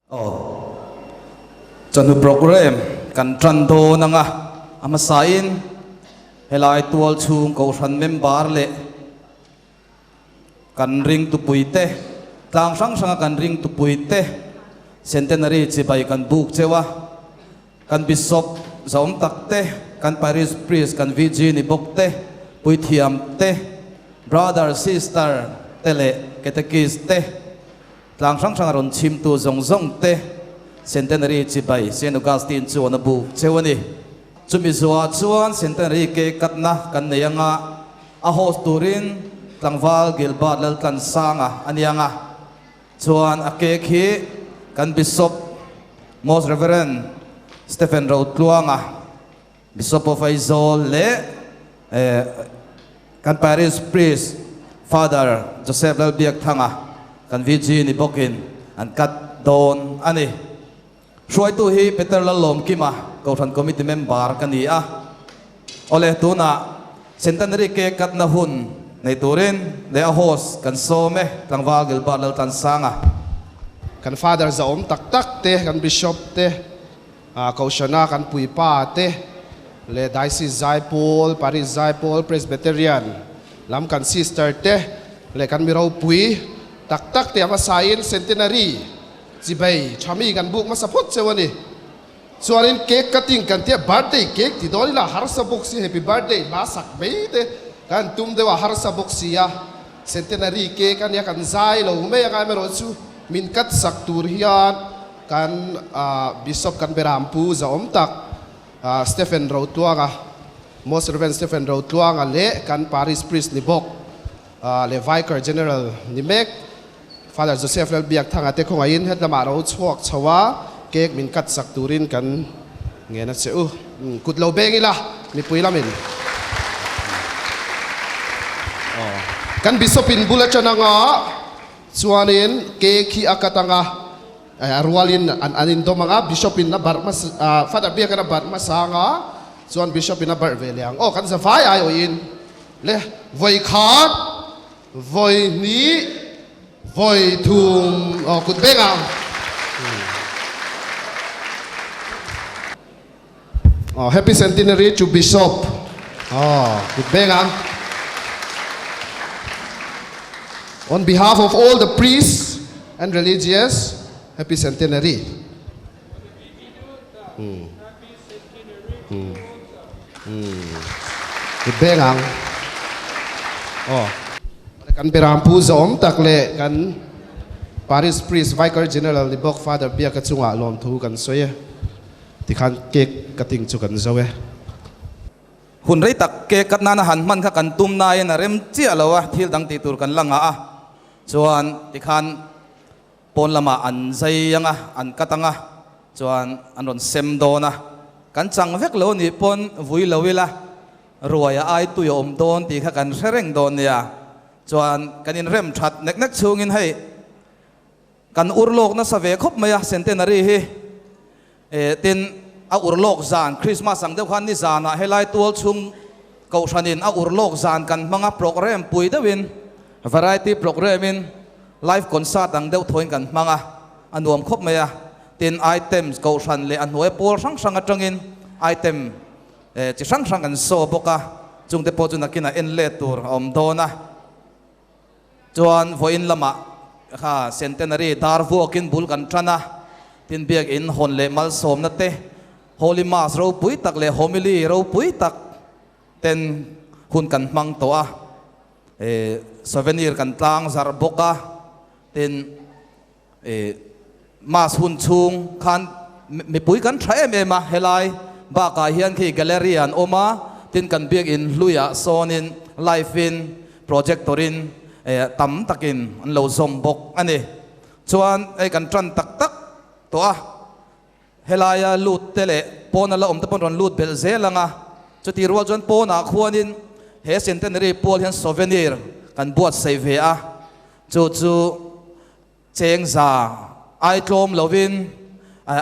Oh, chanu program kan tran do nanga ama sain helai tual chung ko san member le kan ring tu puite tang sang sang kan ring tu puite centenary chi bai kan buk chewa kan bishop zom takte kan parish priest kan vg ni bokte puithiam te brother sister tele catechist te tlang sang sang ron chim tu zong zong te centenary chi bai Saint Augustine chu na bu chewani chumi zuwa chuan centenary ke katna kan neyanga a host turin tlangwal gilbert lal kan sanga anianga chuan a ke khi kan bishop most reverend Stephen Rautluanga bishop of Aizol le kan parish priest father Joseph Lalbiak thanga kan VG ni bokin an kat don ani suai tu hi Peter lalom kima kau than committee member kan ni a ole tu na centenary ke kat na hun nei turin le a host kan some tlangwal gilbert lal tan sanga kan father za tak tak te kan bishop te kaushana kan puipa te le diocese Zaipol parish Zaipol presbyterian lam kan sister te le kan miraw pui tak tak te ama sain centenary jibai chami kan buk masapot sewani suarin cake cutting kan te birthday cake ti doli la harsa boxi happy birthday la sak be te kan tum dewa harsa boxi ya centenary cake kan ya kan zai lo me ya kan mero chu min kat sak tur hian kan bishop kan berampu za tak Stephen Rautluanga most reverend Stephen Rautluanga le kan parish priest ni bok le vicar general ni mek father Joseph Lalbiak thanga te khongain het lama ro chuak chawa cake min kat sak turin kan ngena cheu kutlo bengila ni puilamin kan bishop in bulachananga chuanin cake hi akatanga arwalin anin do mga bishop in na barmas father biak na barmas sanga chuan bishop in na bar veliang kan sa vai ayo in le voi khat voi ni voi thum kut benga happy centenary to bishop kut benga on behalf of all the priests and religious happy centenary. Good bengang. Kan berampu zom takle kan parish priest vicar general ni bok father biak kachunga lom thu kan soye. Tikhan cake kating chu kan zawe. hun rei tak ke katna na han man kha kan tum na yan rem chi alawa thil dang ti tur kan langa a chuan tikhan pon lama an zai yanga an katanga chuan anon sem do na kan chang vek lo ni pon vui lowila ruaya ai tu yom don ti kha kan sereng don ya chuan kanin rem that nek nek chungin hei kan urlok na save khop maya centenary hi tin a urlok zan Christmas ang deuh khan ni zana helai tual chung kau sanin a urlok zan kan manga program pui dewin variety program in live concert ang deuh thoin kan manga anuam khop maya tin items kau san le an hoi pol sang sang atangin item chi sang sang kan so boka chung te po chu nakina en le tur om dona chuan voin lama kha centenary darvu akin bul kan trana tin biak in hon le mal som na te holy mass ro pui tak le homily ro pui tak ten hun kan mang to a souvenir kan tlang zar boka tin mass hun chung khan mi pui kan thai em ma helai ba ka hian khi gallery an oma tin kan biak in luya sonin live in projectorin tam takin an lo zom bok ani chuan kan tran tak tak to a helaya lut tele pona la om tapon ron lut bel zelanga chuti rual jon pona khuanin he centenary pol hian souvenir kan buat save a chu chu cheng za ai tlom lovin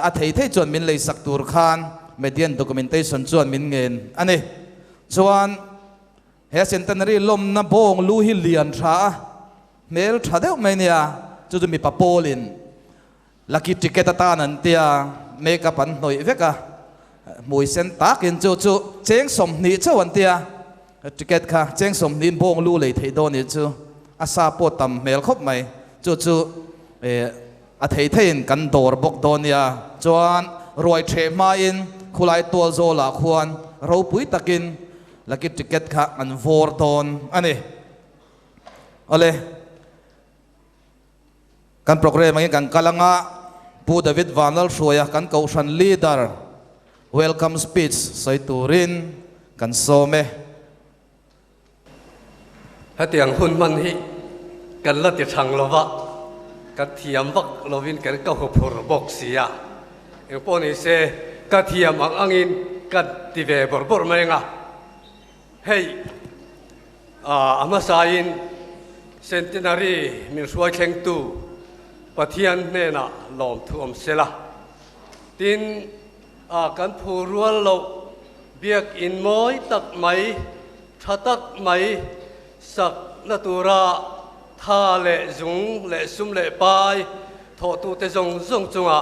a thei thei chon min lei sak tur khan median documentation chon min ngen ani chuan he centenary lom na bong lu hi lian tha mel tha deuh mai nia chu chu mi papolin lucky ticket ta nan tia make up an noi veka mui sen takin chu chu cheng som ni chawan tia ticket kha cheng som nin bong lu lei thei don ni chu asa po tam mel khop mai chu chu a thei thein kan dor bok don ya chuan roi the ma in khulai tol zola khuan ro pui takin lucky ticket kha an vor don ani ole kan program ngi kan kalanga pu David Vanal Shoya kan kaushan leader welcome speech sai turin kan some hatiang hun man hi kan la ti thang lova kan thiam vak lovin kan ka ho phur bok sia eng poni se ka thiam ang angin kan ti ve bor bor menga hey ama sain centenary min suai kheng tu pathian ne na lom thuam sela tin kan phurual lo biak in moi tak mai thatak mai sak natura tha le zung le sum le pai tho tu te zong zong chunga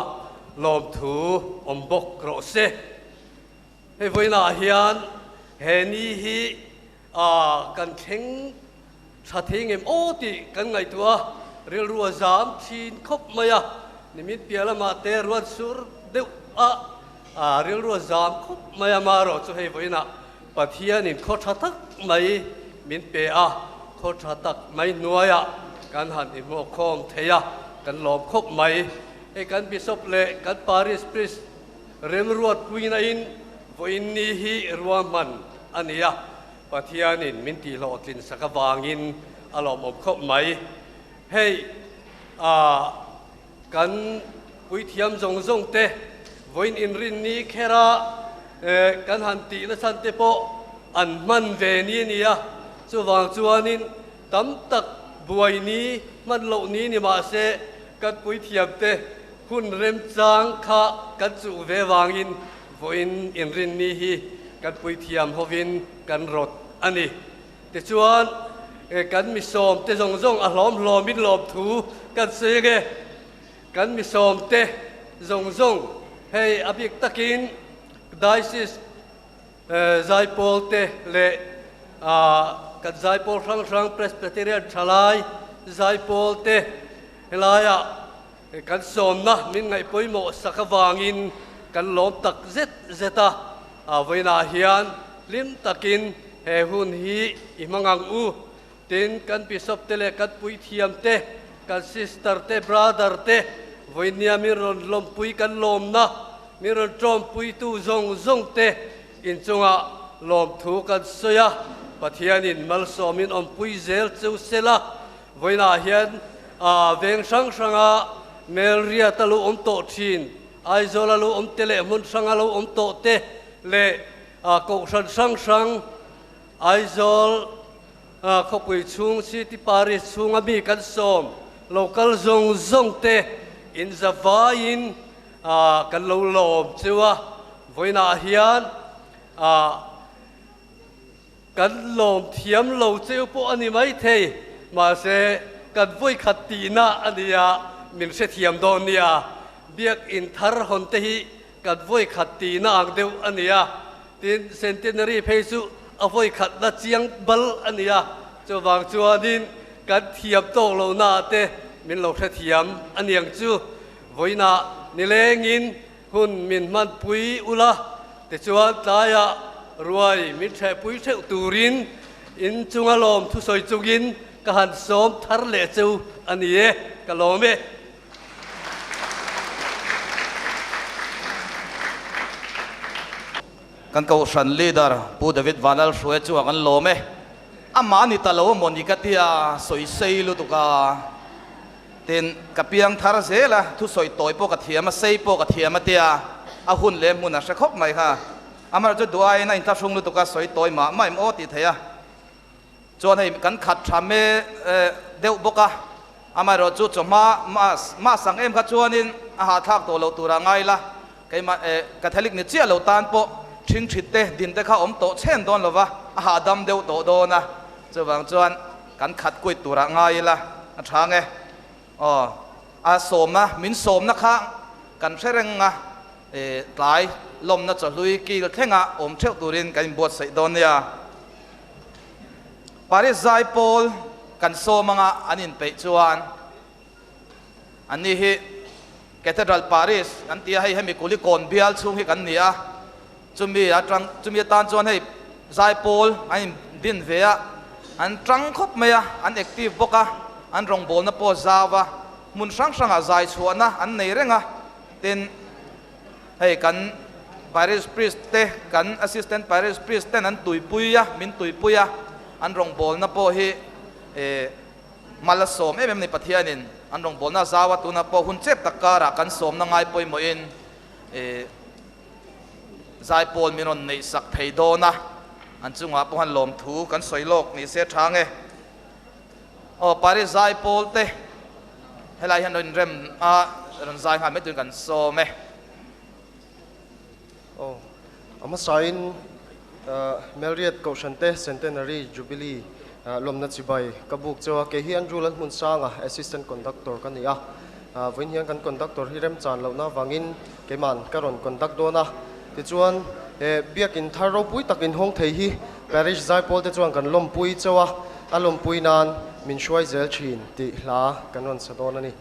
lom thu ombok ro se he voina hian he ni hi kan theng tha theng em o ti kan ngai tua ril ruwa zam thin khop maya nimit piala ma te ruat sur deu ril ruwa zam khop maya ma ro chu he voina pathian in kho tha tak mai min pe kho tha tak mai nuaya kan han in mo khom theya kan lom khop mai e kan bishop le kan paris priest rem ruat puina in voin ni hi ruaman ania pathian in min ti lo tlin sakawangin alom om khop mai hey kan pui thiam zong zong te voin in rin ni khera kan han ti na san te po an man ve ni nia chu wang chuanin tam tak buai ni man lo ni ni ma se kan pui thiam te hun rem chang kha kan chu ve wangin voin in rin ni hi kan pui thiam hovin kan rot ani te chuan kan mi som te zong zong a hlom hlom min lom thu kan se ge kan mi som te zong zong hey abik takin diocese zai pol te le kan zai pol rang presbyterian thalai zai pol te helaya kan som na min ngai poimo sakawangin kan lom tak zeta voina hian lim takin he hun hi imangang u tin kan bishop te le kan pui thiam te kan sister te brother te voinia mi ron lom pui kan lom na mi ron trom pui tu zong zong te in chunga lom thu kan soya pathian in mal somin om pui zel chu sela voina hian veng sang sanga melria talu om to thin aizola lu om tele mun sanga lu om to te le ko san sang sang aizol khopui chung city paris chung ami kan som local zong zong te in zavain kan lo lom chewa voina hian kan lom thiam lo cheu po ani mai thei ma se kan voi khatina ania min se thiam don nia biak in thar hon te hi kan voi khatina ang deu ania tin centenary pheisu avoi khat na chiang bal ania chu wang chuanin kan thiam to lo na te min lo the thiam aniang chu voina nilengin hun min man pui ula te chuan taya ruai min the pui theu turin in chungalom thu soi chungin ka han som thar le chu anie ka lome kan kaushan leader pu David Vanal Shoya chu kan lome amani talo monikatia soi sei lu tuka ten kapiang thar zela thu soi toy po ka thiama sei po ka thiama tia a hun le mun a shekhop mai kha amar chu duai na in ta sung lu tuka soi toy ma mai mo ti theya chuan hei kan khat thame deu boka amar ro chu choma ma sang em kha chuanin a ha thak to lo tura ngai la keima catholic ni chia lo tan po thing thit te din te kha om to chen don lova a ha dam deu to do na chuwang chuan kan khat koi tura ngai la a thange a som na min som na kha kan thereng a tlai lom na chalui kil thenga om theu turin kan bot sai don ya Paris zai Paul kan somanga anin pe chuan ani hi Cathedral Paris an tia hei hemi kuli kon bial chung hi kan nia chumi tan chuan hei zai Paul an din vea an trăng khop maya an active boka an rong bol na po zawa mun sang a zai chuana an nei renga tin hei kan Paris priest te kan assistant Paris priest ten an tuipuya min tuipuya an rong bol na po hi malasom em ni pathianin an rong bol na zawa tu na po hun chep takara kan som na ngai poi mo in zai Paul minon nei sak thei do na an chunga po han lom thu kan soilok ni se thange o Paris zai Paul te helai han rem a ran zai ha me tu kan so me Oh, ama sain Melriat Kaushante Centenary Jubilee lomna chibai kabuk chawa ke hi anrulan mun sanga assistant conductor kania voin hian kan conductor hirem chan lona wangin keman karon conduct dona ti chuan biakin tharo pui takin hong thei hi parish zai pol te chuan kan lom pui chawa alom pui nan min shwai zel thin ti hla kanon sadon ani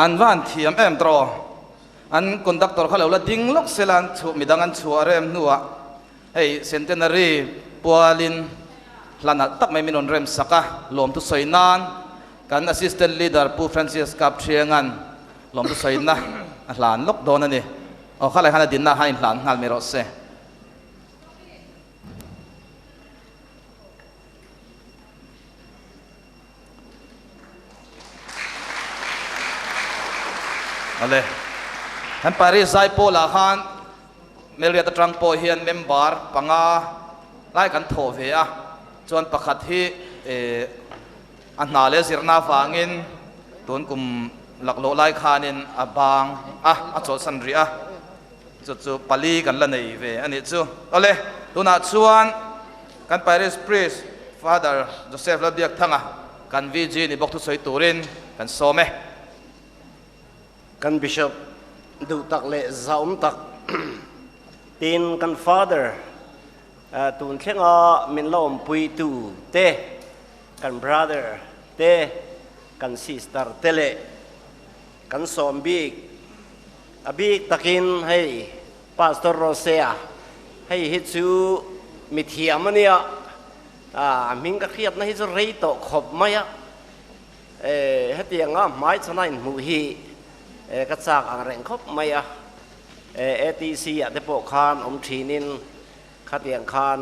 an van thiam em tro an conductor khalo la ding lok selan chu midangan chu arem nuwa hei centenary pualin hlanal tak mai minon rem saka lom tu soinan kan assistant leader pu Francis Kap thiangan lom tu soina หลานลกโดนนั่นนี่เอาข้าไรข้าดินนะให้หลานงานไม่รอดเสียเอาเลยท่านปาริสไซโปลาฮันเมเรียตตรังโปเฮียนเมมบาร์ปังอาไล่กันโถเวียจวนประคัดที่อันนาเลสิรนาฟางินตุนกุมหลักโลไล่คานินอาบางอาโจสันเรียจู่ปาลีกันละในเวอันนี้จู่เอาเลยตุนัดชวนกันปาริสพรีสฟาเดอร์โจเซฟและเบียกทั้งกันวีจีนี่บอกทุกสวยตูรินกันโซเมกันบิชอปดูตักเละซาตักตีนกัน father ตูนเข่งมินลมปุยตูเตกัน brother เตกัน sister เตเลกันสอมบีกบีกตักินให้ pastor Rosea ให้ฮิตซูมิเทียมันเนี่ยมิงก็เครียดนะฮิตซูรีโตขบไหมให้เตียงไม้ชนะมูฮีกระจากอ่างแรงครบไหมATC เดปคานทีนินขัดเตียงคาน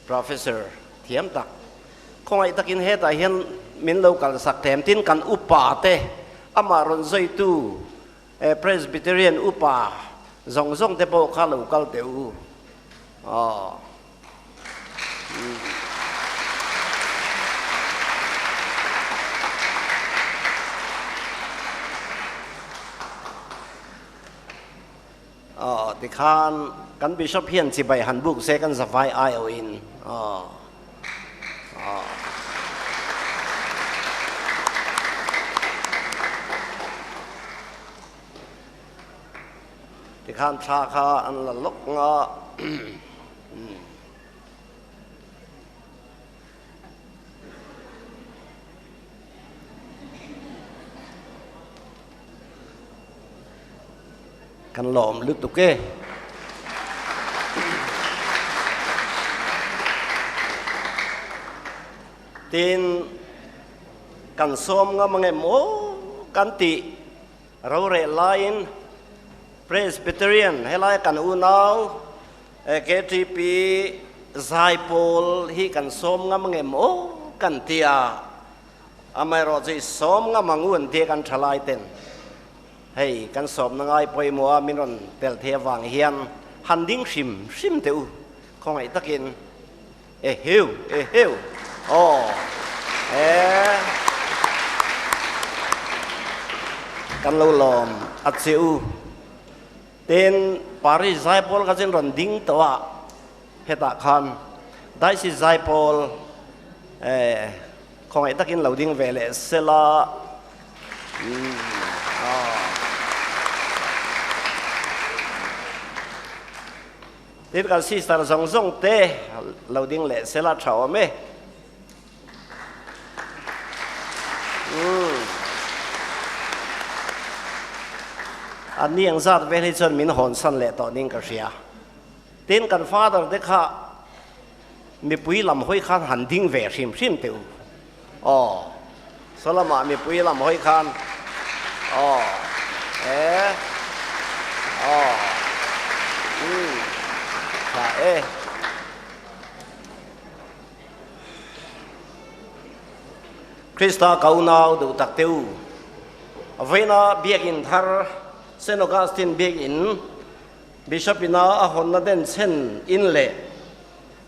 professor เทียมตักคงไอ้ตะกินเฮตไอเห็นมินเรากันสักแถมทิ้นกันอุปาเตอามารอนไซตูPresbyterian อุปาส่งเดปคาลูกัลเตอูที่ขานกันบิชอปเพียนสิใบหันบุกเซกันสไฟไอโออินที่ขานชาคาอันละลกงากันหลอมลึกตุกเก้ตีนกันส้มก็มังเงโมกันติเราเรไลน์ Presbyterian ให้ไล่กันอูนาวKTP ไซโพลที่กันส้มก็มังเงโมกันเตียอเมริกาส้มก็มังอุ่นเทียกันทลายเต็นให้กันสอบนังไอปอยมัวมินรอนเตลเทวังเฮียนฮันดิ้งชิมเตอคงไอตะกินเฮิวกันเราลอมอัดเซอูเต็นปารีสไซโพลกันเจนรอนดิ้งตัวเฮตาคันได้สิไซโพลคงไอตะกินเราดิ้งเวเลเซลาที่กันสิสตาร์ส่งเตะเราดิ้งเละเสลาชาวเมอันนี้ยังซัดเวลิชนมินหอนสันเละต่อดิ้งกระเชียตีนกันฟ้าตอนเด็กข้ามีปุยลำห้อยขันหันดิ้งเวชิมเตียวสลามามีปุยลำห้อยขันคริสต์เก่าหนาวดูตักเตียวเวน่าเบียกินทาร์เซนต์ออกัสตินเบียกินบิชอปิน่าอาหอนนาเดนเซนอินเล่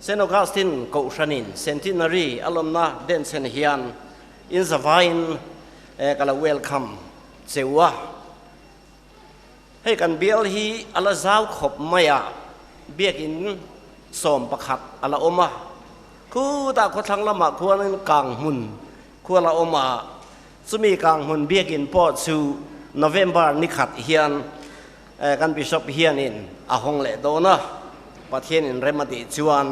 เซนต์ออกัสตินเกาชันินเซนตินารีอลมนาเดนเซนเฮียนอินสวายน์กาลาเวลคัมเซวะให้กันเบียลฮีอัลซาวขบไม่เบียกินสมประคัดอัลอมะคูตาคนทั้งละมาควรนั้นกลางมุนควรละอมะสมีกลางมุนเบียกินปอดสู่โนเวมเบอร์นิขัดเฮียนกันบิชอปเฮียนินอาหงเลโดนะประเทศนินเรมาติจวน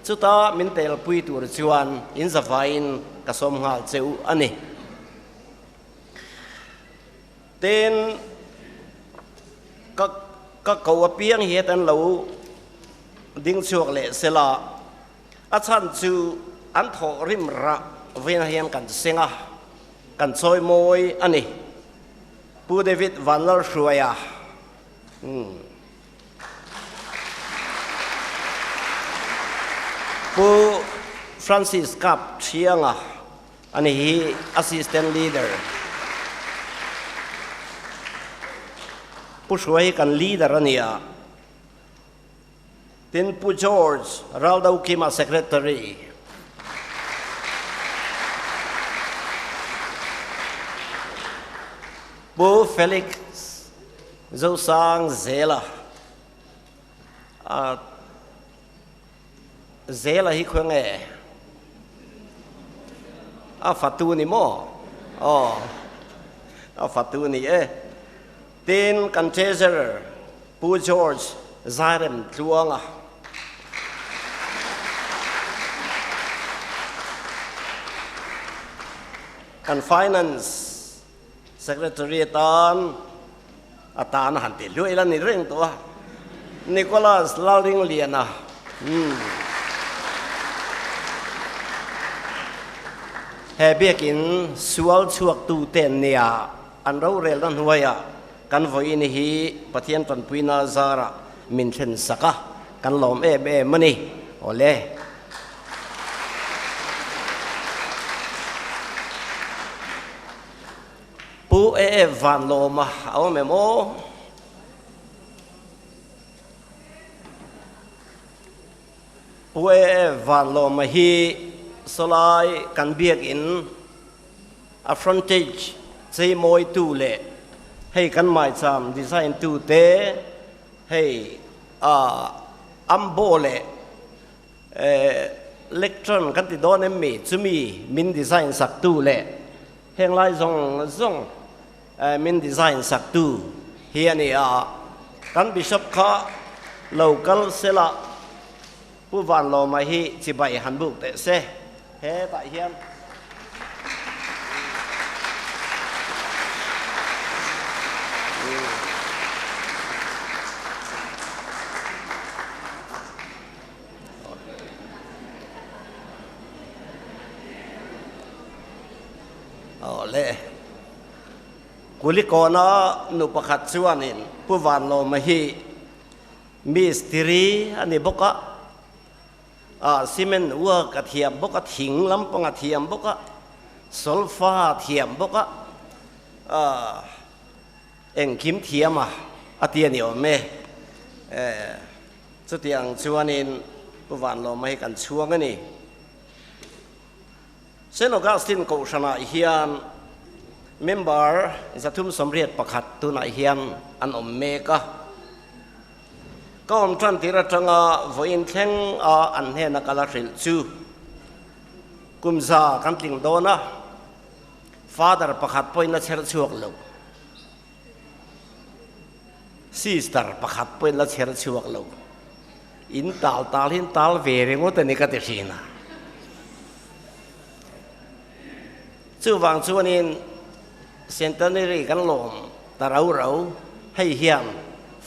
สุดท้ายมินเตลปุยตัวจวนอินสฟาอินกระสมหาเซวอันนี้เต็นก็เขาเปียงเหตุอันเราดิ้งช่วงเละเสลาอาจารย์จูอันทอริมระเวียนเฮียนกันเสียงกันซอยมวยอันนี้ pu David van lor shuaya pu Francis Kap Chianga ani hi assistant leader pu shuai kan leader ania tin pu George Raldau Kima secretary pu Felix Zosang Zela Zela hi khwenge Fatu ni mo Fatu ni tin kan treasurer pu George Zarem Tluanga kan finance secretary tan atan hanti luilan ni ring to Nicholas Lauring Liana he biakin sual chuak tu ten nia an ro rel dan huaya kan voi ni hi pathian tan puina zara min then saka kan lom mani ole pu van loma au memo pu van loma hi solai kan biak in a frontage sei moi tu le hey kan mai cham design tu te hey ambole electron kan ti don em mi chumi min design sak tu le heng lai zong min design sak tu hian ni kan bishop kha local sela pu van lo mai hi chi bai han buk te se he tại hian le kulikona nu pakhat chuanin pu van lo mai hi mystery ani boka cement work athiam boka thing lampang athiam boka solfa thiam boka engkim thiama atiani ome chutiang chuanin pu van lo mai kan chuang ani Saint Augustine ko sana hian member zathum somriat pakhat tu na hian an omeka kom tran tira tanga voin thleng an he na kala ril chu kumza kan tling dona father pakhat poina cher chuak lo sister pakhat poina cher chuak lo in tal hin tal ve rengo tani ka te hina chu wang chuanin centenary kan lom tarau hei hiam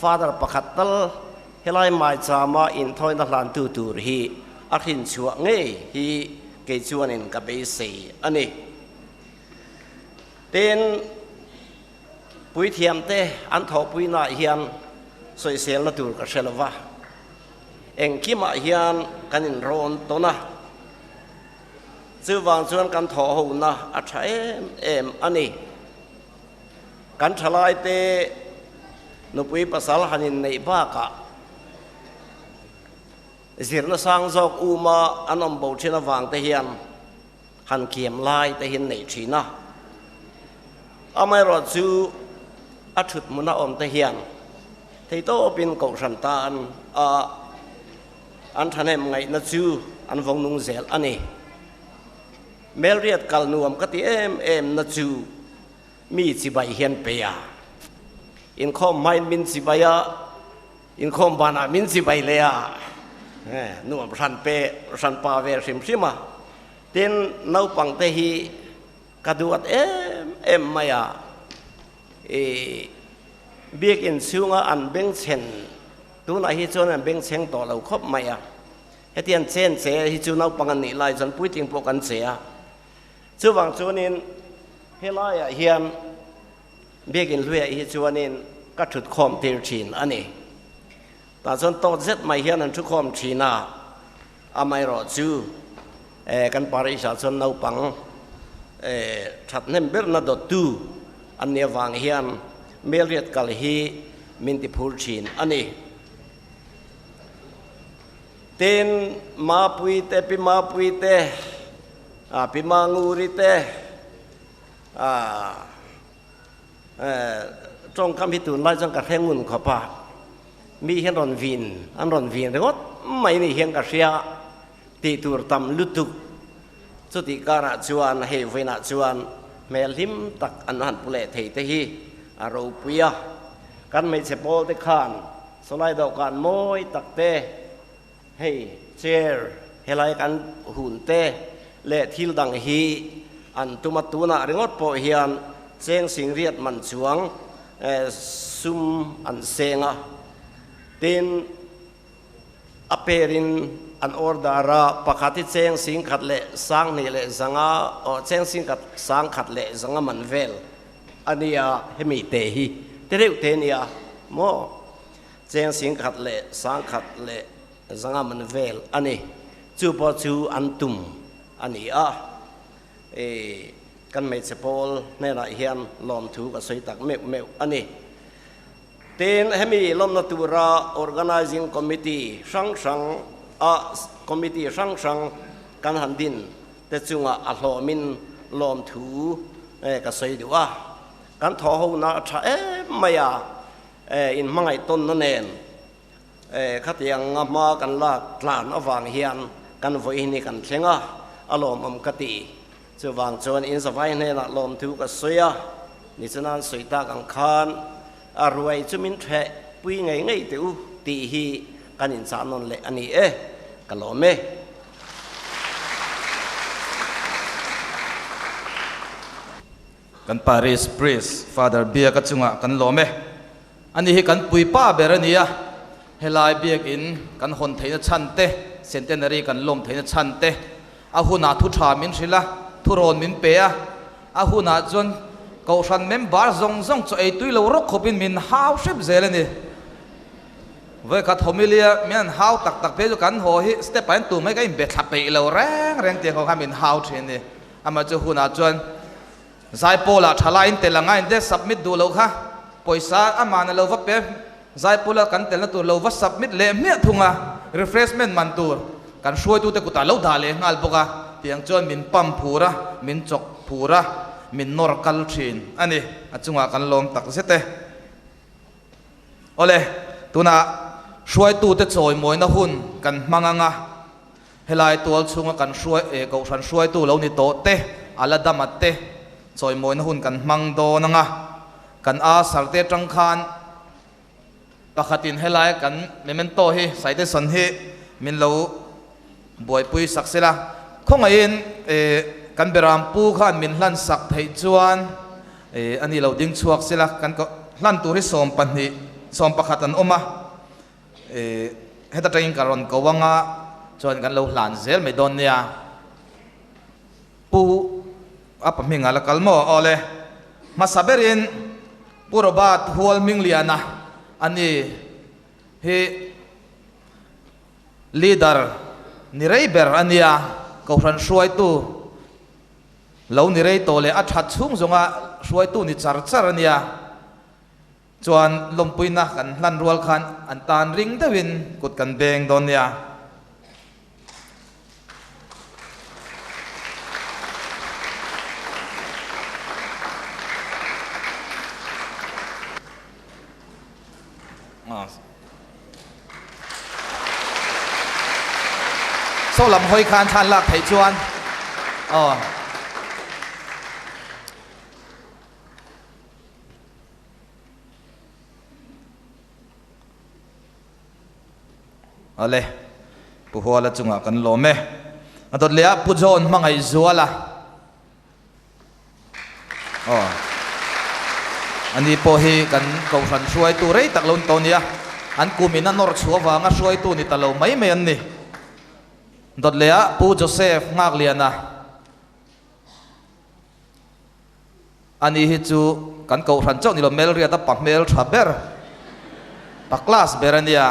father pakhat tal helai mai chama in thoina hlan tu tur hi akhin chuwa nge hi ke chuanin ka be se ani ten pui thiam te an tho pui na hian soi sel na tur ka selwa eng kima hian kanin ron tona chu wang chuan kan tho ho na a tha em ani kan thalai te nupui pasal hanin nei ba ka zirna sang jok uma anom bo thina wang te hian han kiem lai te hin nei thina amai ro chu athut muna om te hian thei to pin ko san tan an thanem ngai na chu an vong nung zel ani melriat kal nuam ka ti em na chu mi chi bai hian pe ya in khom main min chi bai ya in khom bana min chi bai le ya nuam san pe san pa ve sim sima tin nau pang te hi kaduat em maya biek in sunga an beng chen tu na hi chon an beng cheng to lo khop maya hetian chen che hi chu nau pang an ni lai jan pui ting pok an che a chu wang chunin helaya hian biakin lui hi chuanin ka thut khom tir thin ani ta chon to zet mai hian an thu khom thina amai ro chu kan parisha chon nau pang that nem ber na dot tu an ne wang hian melriat kal hi min ti phur thin ani ten ma pui te pi ma pui te pi ma nguri te trong cam hi tu lai jang ka thengun khopa mi hian ron vin an ron vin regot mai ni hian ka ria ti tur tam lutuk chu ti kara chuan he veina chuan melim tak an han pule thei te hi aro puya kan mai chepol te khan solai do kan moi tak te hey chair helai kan hun te le thil dang hi an tumatuna ringot po hian cheng sing riat man chuang sum an senga tin aperin an ordara pakati cheng sing khat le sang ni le zanga o cheng sing khat sang khat le zanga man vel ania hemi te hi tereu te nia mo cheng sing khat le sang khat le zanga man vel ani chu po chu an tum ani a kan mai chepol ne na hian lom thu ka soi tak meu ani ten hemi lom na tura organizing committee sang a committee sang kan handin te chunga a hlomin lom thu ka soi duwa kan tho ho na tha maya in mangai ton na nen khatiang ma kan lak tlan awang hian kan voi ni kan thlenga alom am kati chuwang chon in zawai ne na lom thu ka soya ni chunan soita kang khan arwai chumin the pui ngai tu ti hi kan in cha non le ani kalome kan Paris priest Father Bia ka chunga kan lome ani hi kan pui pa berania helai biak in kan hon theina chante centenary kan lom theina chante ahuna thu tha min rila thuron min pe ahuna chon kaushan member zong cho ei tui lo ro khopin min hau ship zelani ve khat homilia mian hau tak pe jo kan ho hi step an tu mai ka im be thap pe lo reng te ho ha min hau thin ni ama chu huna chon zai pola thala in telanga in de submit du lo kha poisa amana lo va pe zai pola kan tel na tu lo va submit le me thunga refreshment man tur kan shoi tu te ku ta lo da le ngal boka tiang chon min pam phura min chok phura min nor kal thin ani achunga kan lom tak zete ole tuna shoi tu te choi moi na hun kan manganga helai tol chunga kan shoi ko san shoi tu lo ni to te ala damat te choi moi na hun kan mang do nanga kan a sarte tang khan pakhatin helai kan memento hi saite son hi min lo boy pui saksela khongain kan beram pu khan min hlan sak thei chuan ani lo ding chuak sela kan ko hlan turi som panni som pakhatan oma heta train karon ko wanga chuan kan lo hlan zel me don nia pu apa minga la kalmo ole masaberin purobat hual mingliana ani he leader ni reiber ania ko ran shuai tu lo ni rei to le a that chung zonga shuai tu ni char ania chuan lompuina kan hlan rual khan an tan ring dawin kut kan beng don nia số làm hơi khan than lạc thấy chuan ale puhua la chunga kan lome atot lea pujon mangai zuala ani po hi kan ko san suai tu rei tak lon tonia an kumina nor chuwa nga suai tu ni talo mai me an ni dot lea pu Joseph ngak liana ani hi chu kan ko ran chau ni lo mel ria ta pa mel thaber pa class berania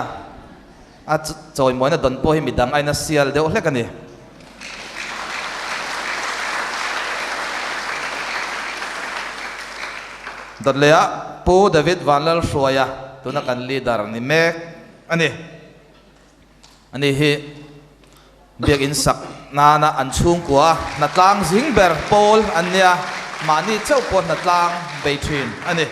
a choi moi na don po hi midang aina sial deuh hlek ani dot lea pu David vanlal hruaya tuna kan leader ni mek ani hi biak in sak nana an chung kwa na tlang zingber Paul ania mani chau pot na tlang beithin ani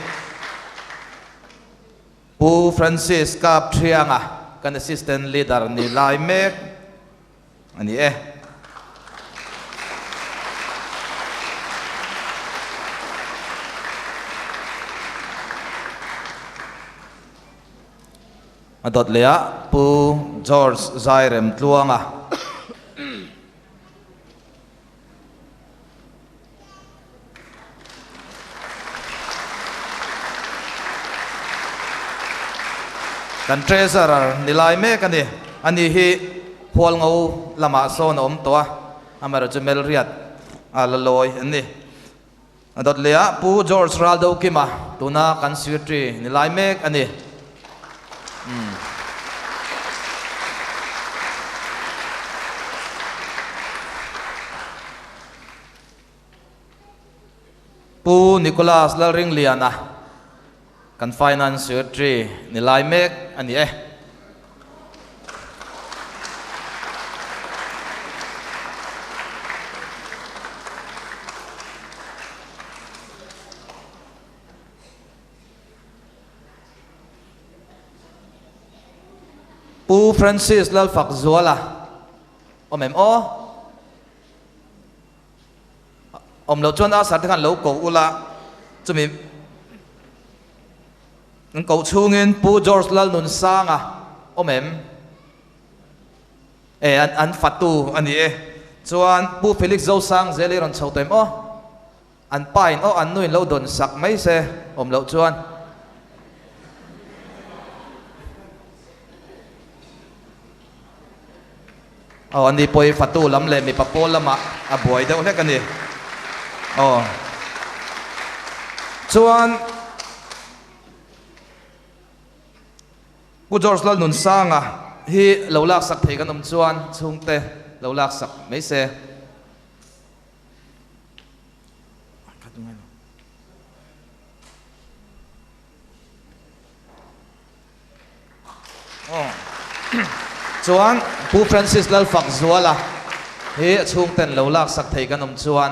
pu Francis kap thianga kan assistant leader ni lai mek ani adot lea pu George Zairem tluanga kan treasurer nilai mek ani hi hual ngau lama so na toa amara chu mel riat alaloi ani adot lea pu George Raldo kima tuna kan secretary nilai mek ani pu Nicholas Lalring Liana kan finance secretary nilai mek ani pu Francis Lal Fak Zuala em lo chuan a sat khan lo ko ula chumi ng cầu chungin pu George Lal nun sanga em an fatu ani chuan pu Felix Zo sang zeli ron chhotem an pain an nuin lo don sak mai se lo chuan an di poi fatu lam le mi papol lama a boy deuh hlek ani chuan pu George Lal nun sanga hi lo lak sak thei kan chuan chungte lo lak sak mai se chuan pu Francis Lal Fak Zuala hi chungten lo lak sak thei kan chuan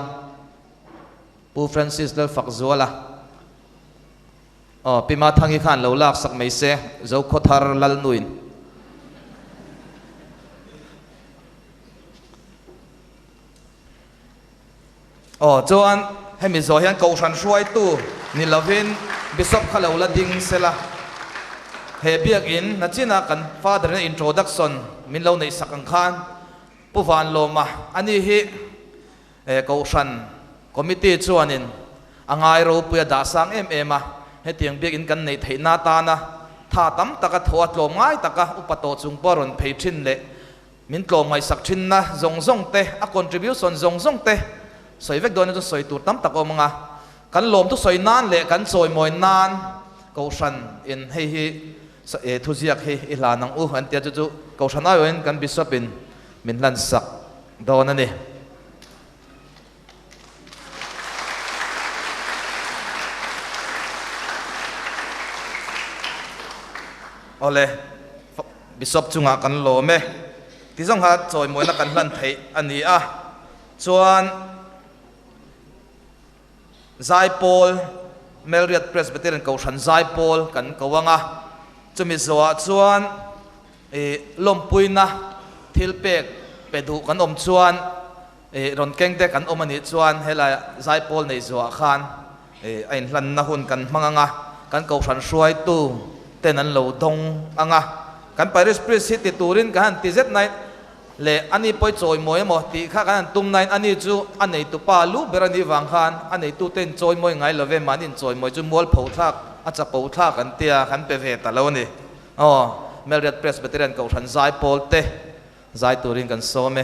pu Francis Lal Fak Zuala pima thangi khan lo lak sak mai se zo khothar lal nuin chuan hemi zo hian ko ran hruai tu ni lovin bishop khalo la ding sela he biak in na china kan father introduction min lo nei sakang khan pu van loma ani hi ko ran committee chuanin angai ro puya da sang em he tiang biak in kan nei theina ta na tha tam taka thua tlom ngai taka upato chung poron pheithin le min tlom mai sak thin na zong te a contribution zong te soi vek don to soi tur tam tak omanga kan lom tu soi nan le kan choi moi nan ko ran in hei hi thuziak hi ila nang an tia chu ko ran ayoin kan bishop in min lan sak don ani ole bishop chunga kan lo me ti jong ha choi moi na kan hlan thei ani chuan Zai Paul Melriat Presbyterian ko ran Zai Paul kan kawanga chumi zoa chuan lompuina thilpek pedu kan chuan ron kengte kan ani chuan hela Zai Paul nei zoa khan ain hlan na hun kan manganga kan ko ran hruai tu tenan lo dong anga kan Paris Priest hiti turin kan TZ9 le ani poi choi moi mo ti kha kan tum nine ani chu anei tu pa lu berani wang khan anei tu ten choi moi ngai love manin choi moi chu mol phau thak acha pau thak kan tia kan pe ve ta lo ni Melriat Presbyterian ko ran Zai Paul te Zai turin kan so me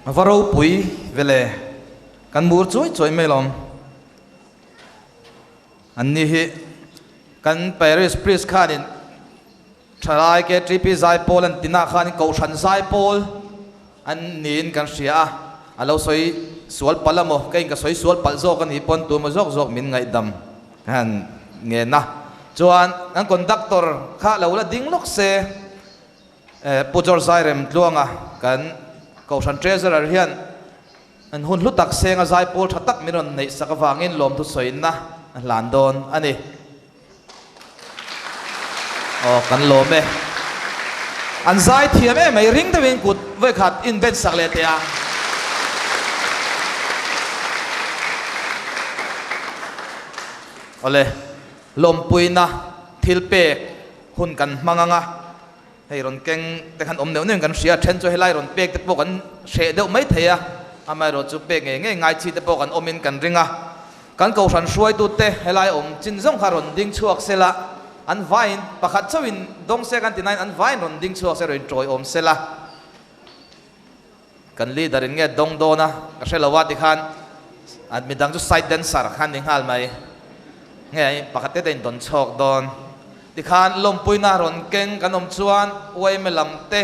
varo pui vele kan mur choi melom an ni hi kan Paris priest khanin thalai ke tripi zai pol an tina khanin ko than zai pol an nin kan ria alo soi sual palamo ke ka soi sual pal zo kan hi pon tu ma zok min ngai dam han nge na chuan an conductor kha lo la ding lok se pujor zai rem tluanga kan ko than treasurer hian an hun lu tak senga zai pol thatak miron nei sakawangin lom tu soin na landon ani kan lome an zai thiam mai ring de win kut ve khat in bet sakle te a ole lom puina thilpe hun kan manganga hei ron keng te khan om neunen kan ria then cho helai ron pek te pok kan she deuh mai theya amai ro chu pek nge ngai chi te pok kan omin kan ringa kan ko san suai tu te helai om chin zong kha ron ding chuak sela an vain pakhat chawin dong se kan tinain an vain ron ding chuak se ron troi om sela kan leader in nge dong dona ka shelawa ti khan an midang chu side dancer khan ning hal mai nge pakhat te den don chok don ti khan lom puina ron keng kanom chuan wai melam te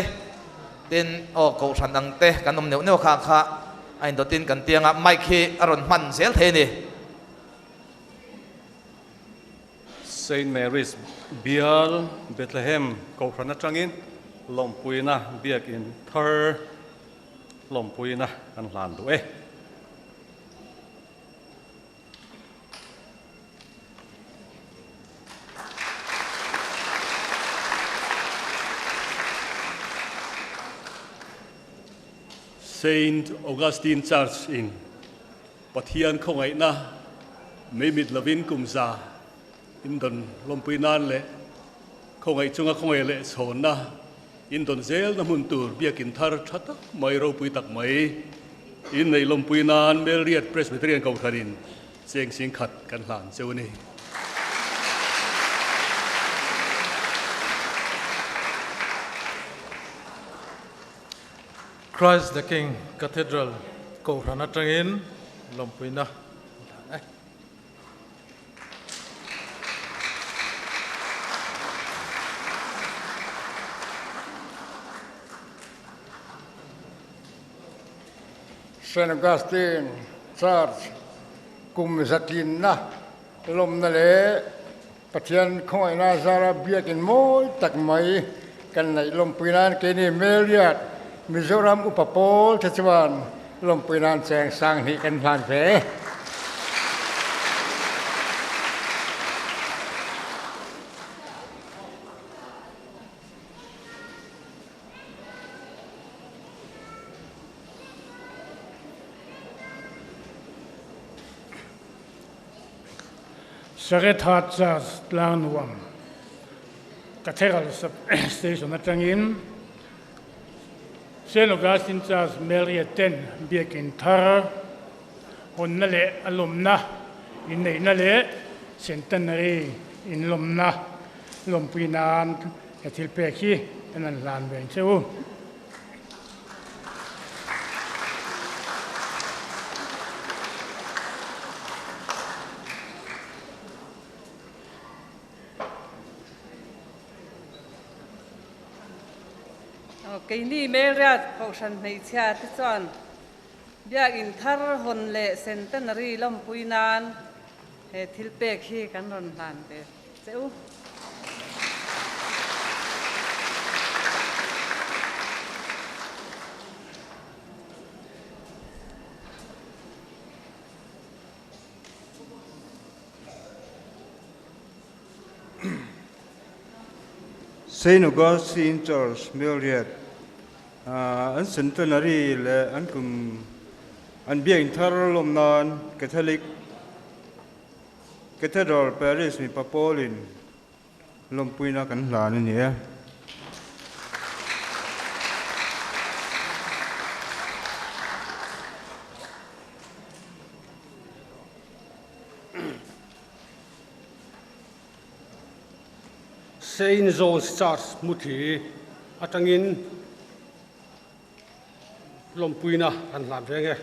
tin ko than ang te kanom neu kha ain do tin kan tianga mai khi aron man sel the ni Saint Mary's Bial Bethlehem Kaukrana Trangin Lompuina Biak in Thar Lompuina an Landu Saint Augustine Church in Pathian Khongai na Memit Lavin Kumza Indon Lompuinan le Khongai chunga khongai le chhona Indon zel na muntur biakin thar thata mai ro pui tak mai in nei Lompuinan Melriat Presbyterian Kautharin cheng sing khat kan hlan chewni Christ the King Cathedral Kaukrana Trangin Lompuina Saint Augustine Church Kumzatin na lom na le Pathian khoi na zara biakin moi tak mai kan nei Lompuinan ke ni Melriat Mizoram upapol Sachuan Lompuinan cheng sang hi kan hlan ve Saret Hatzas Lanuam Cathedral Station Atangin Saint Augustine Church Melriat 10 Biakin Thar Honnale alumna in Nale Centenary in Lumna Lompuinan Katilpeki and then Land Venture. Cái ni mê ra cầu sân này chia tích chọn biak in thar hồn lệ centenary Lompuinan he thilpe khi kan ron lan te cheu Saint Augustine Church Melriat an centenary le an kum an biak in thar lomnan Catholic Cathedral Paris mi Papolin Lompuina kan hlan ni Saint John's Church Muthi Atangin lom pui na an lam ve nge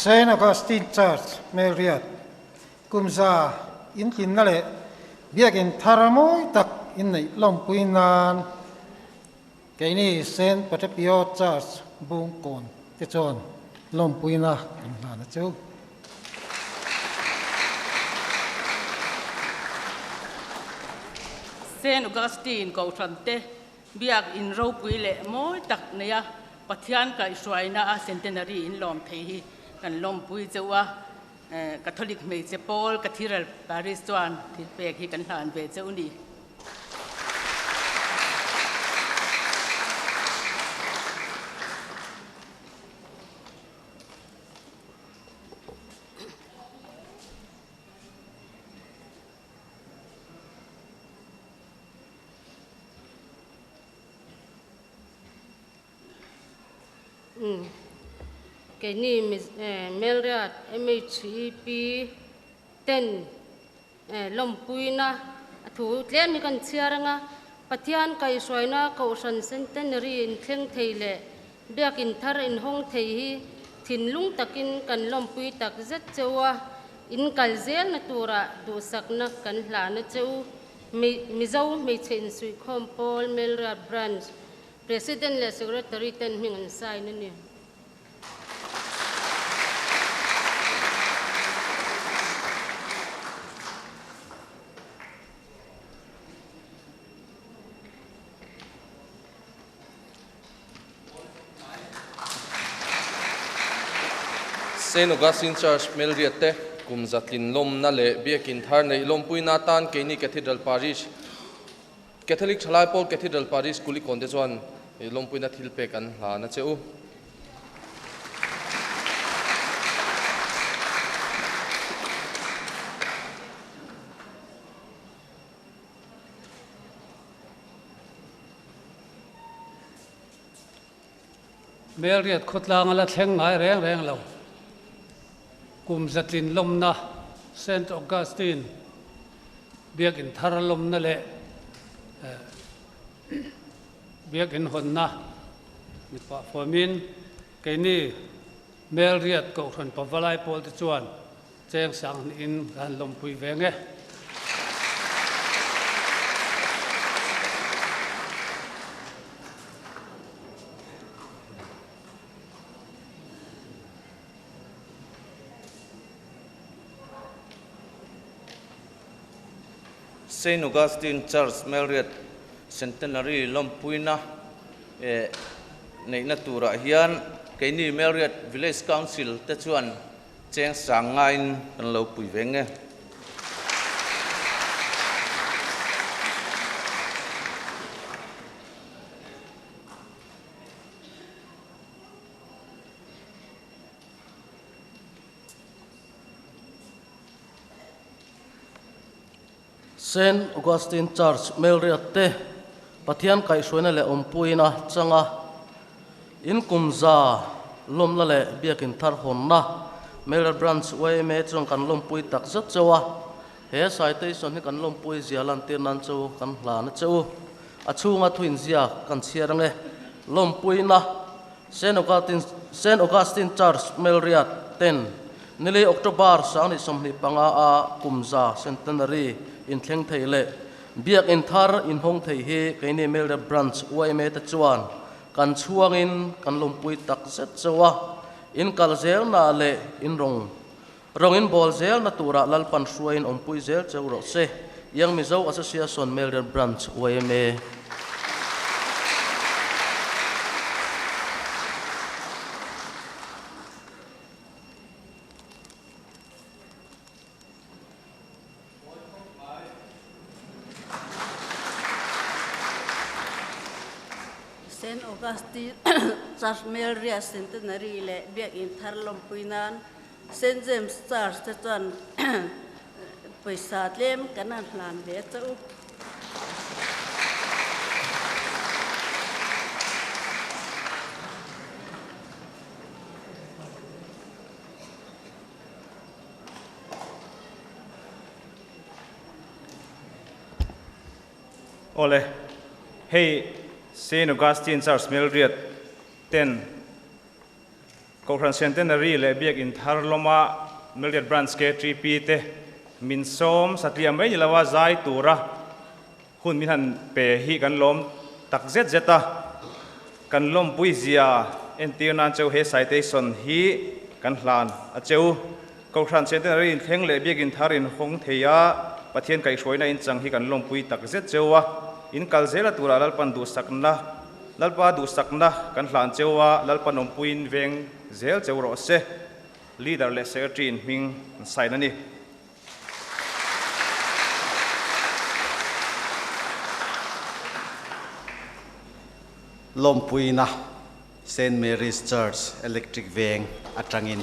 Saint Augustine Church Marriott kumza in kin na le biakin tharamoi tak in nei lom pui nan cái này Saint Patricio Church bung kon te chon lom pui na in na na chu Saint Augustine cầu trần te biak in râu pui lệ mỗi tak này à pathian cái xoay na centenary in lom thei kan lom pui châu Catholic mei che Paul Cathedral Paris chuan thi pek hi kan hlan ve cheu ni cái này Marriott MHEP ten lom pui na thu tlen mi kan chiar nga pathian kai soina ko san centenary in thleng thei le biak in thar in hong thei hi thin lung takin kan lom pui tak zat chewa in kal zel na tura du sakna kan hla na cheu mi zo mi chen sui khom Paul Marriott branch president le secretary ten ming an sai na ni Saint Augustine Church Marriott te kum zatlin lom na le biakin thar nei lom pui na tan Keini Cathedral Parish Catholic Chalai Paul Cathedral Parish kuli konde chuan lom pui na thil pe kan hla na cheu Marriott khotla ngala thleng ngai reng lo kum zatlin lom na Saint Augustine biakin thar lom na le biakin hon na ni pa formin cái ni Marriott ko thon pavalai pol te chuan cheng sang in han lom pui ve nge Saint Augustine Church Marriott Centenary lom pui na nei na tura hian Keini Marriott Village Council te chuan cheng sang ngain kan lo pui ve nge Saint Augustine Church Marriott te pathian kai soina le ompui na changa in kumza lom la le biakin thar hon na Marriott branch way me chong kan lom pui tak zat chawa he citation ni kan lom pui zialan te nan chu kan hla na chu a chunga thuin zia kan chiarange lom pui na Saint Augustine Church Marriott 10 nili October sang ni somni panga a kumza centenary in thleng thei le biak in thar in hong thei hi Keini Marriott branch way me ta chuan kan chuangin kan lompui tak zet chawa in kalzel na le in rongin bol zel na tura lalpan suain ompui zel cheu se yang mizo association Marriott branch way me Saint Augustine Church Marriott Centenary le biak in thar lom puinan Saint James Church te chuan paisa tlem kanan hlan ve chau ole hey Saint Augustine Church Melriat ten Kokran Centenary le biak in Tharloma Melriat branch ke 3p te min som satliam mai lawa zai tura hun min han pe hi kan lom tak zet zeta kan lom pui zia entiona cheu he citation hi kan hlan a cheu Kokran Centenary in theng le biak in Tharin hong theya pathian kai hroina in chang hi kan lom pui tak zet chewa in kalzela tura lalpan du sakna lalpa du sakna kan hlan chewa lalpan om puin veng zel cheu se leader le secretary in ming sainani Lompuina St. Mary's Church Electric Veng Atangin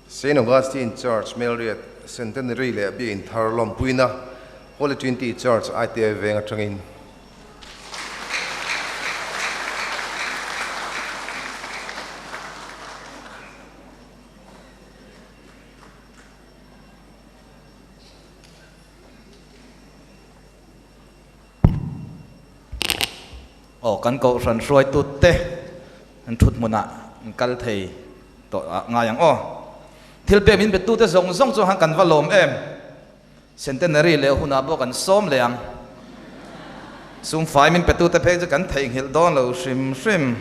Saint Augustine Church Melriat Centenary le bi in Tharlompuina Holy Trinity Church ITI Veng Atangin kan ko ran roi tu te an thut muna an kal thei to nga yang thil pe min be tu te zong zong chu han kan valom em centenary le huna bo kan som leang sum fai min pe tu te pe kan thei hil don lo shrim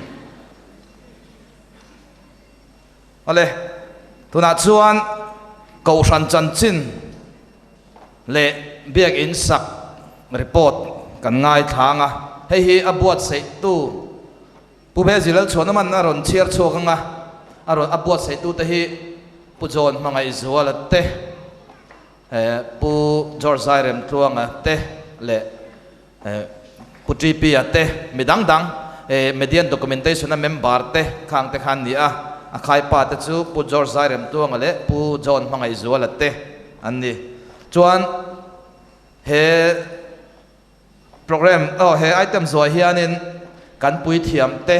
ale tuna chuan ko ran chan chin le biak in sak report kan ngai thanga hei hi abuat sei tu pu be zilal chona man na ron chiar chokanga aron abuat sei tu te hi pu jon mangai zual te pu George Zairem tuanga te le pu GP te midang dang median documentation na member te khang te khan ni a khai pa te chu pu George Zairem tuanga le pu jon mangai zual te anni chuan he program he item zo hianin kan pui thiam te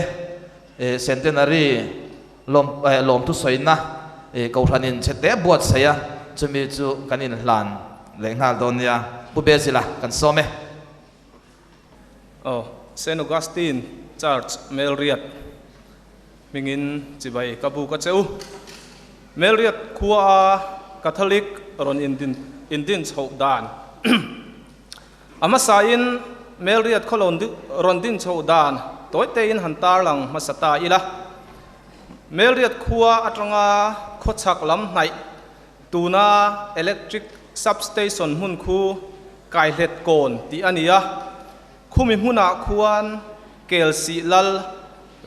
centenary lom tu soina ko thanin chete buat saya chumi chu kanin hlan lenghal donia pu bezila kan some Saint Augustine Church Melriat mingin chibai kabu ka cheu Melriat khua Catholic ron indin chho dan ama sain Melriat kholon rondin chaudan toite in hantar lang masata ila Melriat khua atanga khochak lam nai tuna electric substation hun khu kailet kon ti ania khumi huna khuan kelsi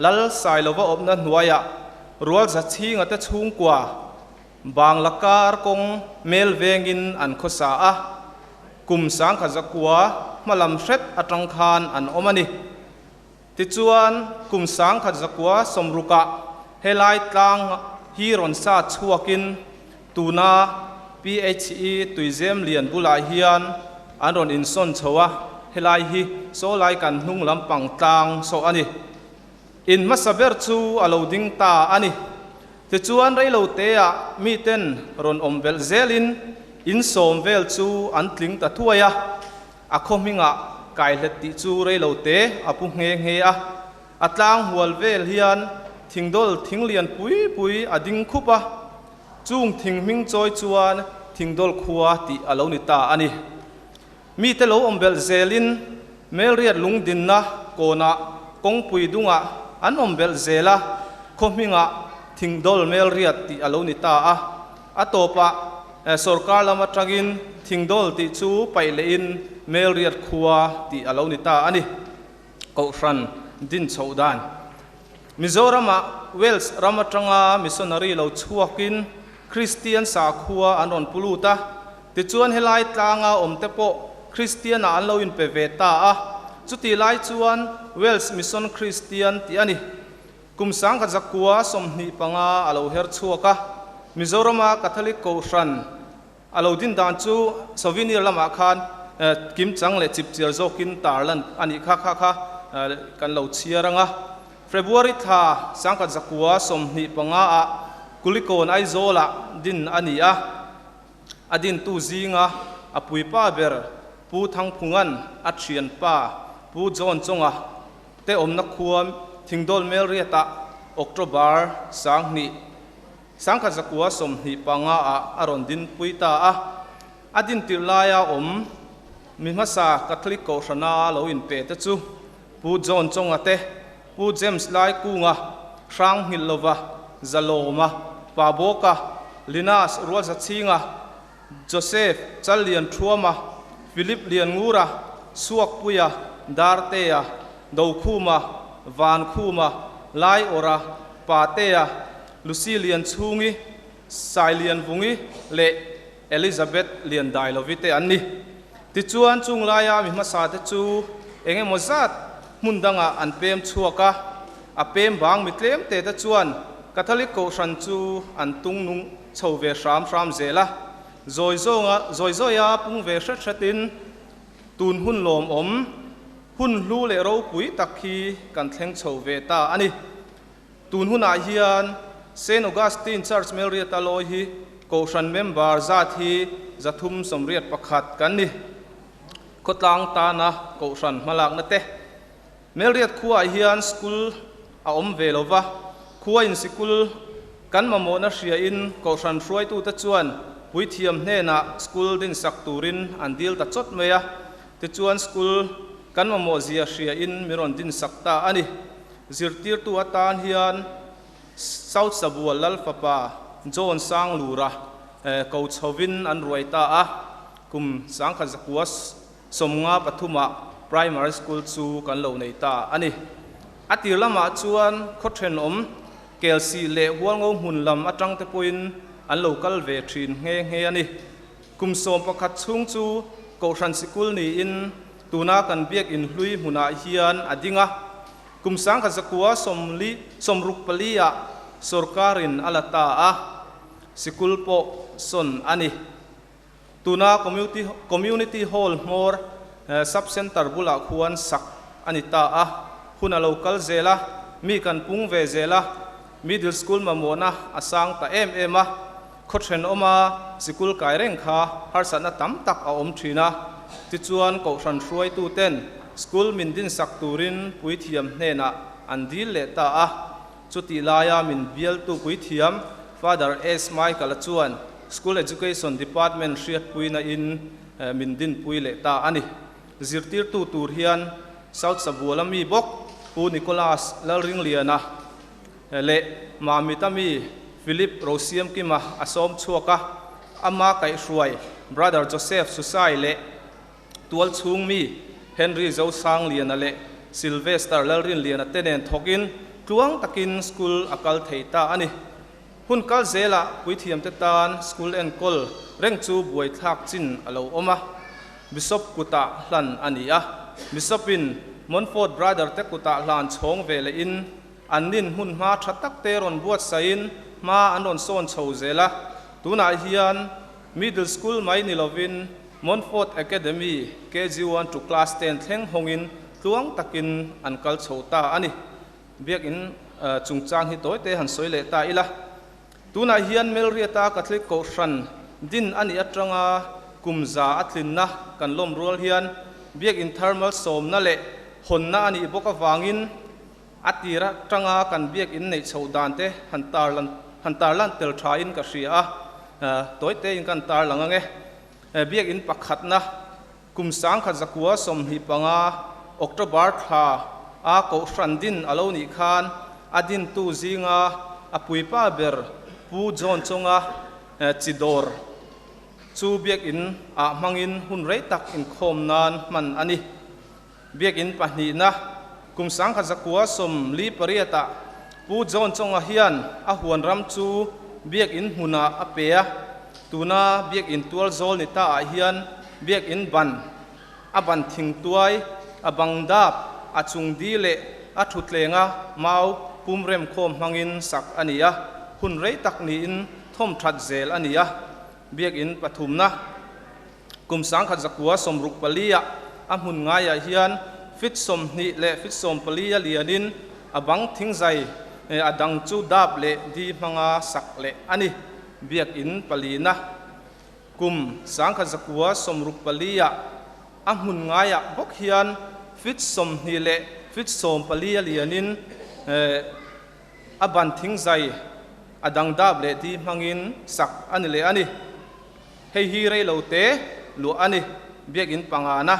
lal sailova opna nuaya rual zachi ngate chung kwa banglakar kong melvengin an khosa a kum sang khazakwa malam hret atang khan an omani tichuan kum sang khazakwa somruka helai tlang hi ron sa chuakin tuna PHE tuizem lian bula hian anon in son chowa helai hi so lai kan hnung lampang tlang so ani in masaber chu aloding ta ani tichuan reilo te a mi ten ron ombel zelin in som vel chu an tling ta thuaya a khominga kailet ti chu reilo te apu nge a atlang hual vel hian thingdol thinglian pui ading khupa chung thingming choi chuan thingdol khuwa ti aloni ta ani mi te lo ombel zelin Melriat lungdin na kona kongpui dunga an ombel zela khominga thingdol Melriat ti aloni ta a atopa sorkar lama tragin thingdol ti chu pailein Melriat khuwa ti aloni ta ani ko fran din chaudan Mizorama Wales Ramatanga missionary lo chuakin Christian sa khuwa anon puluta ti chuan helai tlanga omtepo Christian an lo in peveta a chuti lai chuan Wales Mission Christian ti ani kumsang ka zakwa somni panga alo her chuaka Mizorama Catholic ko fran alo din dan chu souvenir lama khan kim chang le chip chir zokin tarlan ani kha kan lo chiaranga February tha sangkat zakua somni panga a kulikon aizola din ania adin tu zinga apui pa ber pu thang phungan atrian pa pu jon chonga te omna khuam thingdol mel riata October sangni sangkat zakua somni panga a aron din puita a adin tilaya mimasa Catholic ko sana lo in pe te chu pu jon chonga te pu James lai kunga sang hilova zaloma paboka Linas ruaza chinga Joseph chalian thuama Philip lian ngura suak puya darteya dokhuma van khuma lai ora pateya Lucilian chungi Sailian vungi le Elizabeth lian dailovite anni ti chuan chung laya mi masa te chu enge mozat mundanga an pem chuaka a pem bang mitlem te ta chuan Catholic ko san chu an tung nung chove sham zela zoizoya pung ve shatin tun hun lom hun lu le ro pui takhi kan thleng chove ta ani tun hun a hian St Augustine Church Melriat aloi hi ko san member zat hi zathum somriat pakhat kan ni kotlang ta na ko san malak na te Melriat khuwa hian school a velova khuwa in sikul kan mamo na ria in ko san hruai tu ta chuan pui thiam hne na school din sak turin an dil ta chot meya ti chuan school kan mamo zia ria in miron din sakta ani zirtir tu atan hian South Sabual lal papa John sang lura ko chovin an ruaita a kum sang kha zakwas somnga pathuma primary school chu kan lo nei ta ani atir lama chuan khothen kelsi le huango hunlam atang te poin an local ve thin nge ani kum som pakhat chung chu ko ran sikul ni in tuna kan biak in hlui huna hian adinga kum sang kha zakwa somruk palia sorkarin alata a sikul po son ani tuna community hall more sub center bula khuan sak anita a huna local zela mi kan pung ve zela middle school mamona asang ta a khothen oma sikul kaireng kha harsana tam tak a thina ti chuan ko ran hruai tu ten school mindin sak turin pui thiam hna andil le ta a chuti laya min bial tu pui thiam Father S Michael chuan school education department riat puina in mindin pui le ta ani zirtir tu tur hian South Sabualami bok pu Nicholas lalring liana le mamitami Philip Rosiam kima asom chuaka ama kai hruai brother Joseph Susai le tual chung mi Henry Zo sang liana le Sylvester lalrin liana tenen thokin tuang takin school akal theita ani hun kal zela pui thiam te tan school and kol reng chu buai thak chin alo oma Bishop kuta hlan ania Bishopin Monfort brother te kuta hlan chhong vele in anin hun ma thatak te ron buat sain ma anon son chho zela tuna hian middle school mai nilovin Monfort Academy KG1 to class 10 thleng hongin tuang takin ankal chhota ani biak in chungchang hi toy te han soile ta ila tuna hian Melriata Catholic ko ran din ani atanga kumza atlinna kan lom rual hian biak in thermal som na le honna ani boka wangin atira tanga kan biak in nei chhodan te hantarlan tel tha in ka ria toy te in kan tar langange biak in pakhatna kumsang kha zakua som hi panga October tha a ko randin alo ni khan adin tu zinga apui pa ber pu John chonga chidor chu biak in a mangin hun rei tak in khom nan man ani biak in pahni na kumsang kha zakua som li pariata pu John chonga hian a huan ram chu biak in huna apea tuna biak in tual zol ni ta hian biak in ban aban thing tuai abangdap achung di le athutlenga mau pumrem khom hangin sak ania hun rei tak ni in thom that zel ania biak in pathumna kumsang khat zakua somruk palia amun ngaya hian ฟิตสมนิเลฟิตสมปลียเลียนินอบังทิ้งใจอดังจูดาบเลดีมังอาสักเลอันนี้เบียกอินปลีนะกุมสังขจักวัวสมรุปปลียอามุนงายบกเฮียนฟิตสมนิเลฟิตสมปลียเลียนินอบันทิ้งใจอดังดาบเลดีมังอินสักอันนี้เลอันนี้ให้ฮีเรโลเตลัวอันนี้เบียกอินปังอานะ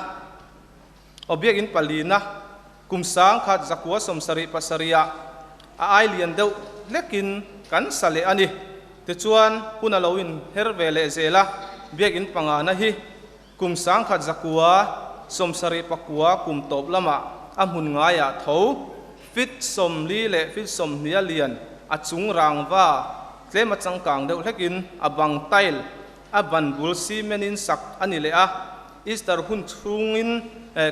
อเบียกอินปลีนะกุมสังขจักวัวสมสริปัสริยาไอเลียนเดวเล็กินกันสเลอันนี้ติจวนพุนาลวินเฮร์เวเลเซล่าเบียกอินปังอานะฮีกุมสังขจักวัวสมสริปักวัวกุมตบละมาอามุนงายะเท้าฟิตสมลีเลฟิตสมเนียเลียนอจุงรางว่าเลมาจังกังเดวเล็กินอบังไตลอบันบุลซีเมนินสักอันนี้เลยอิสตาร์หุนทุงอิน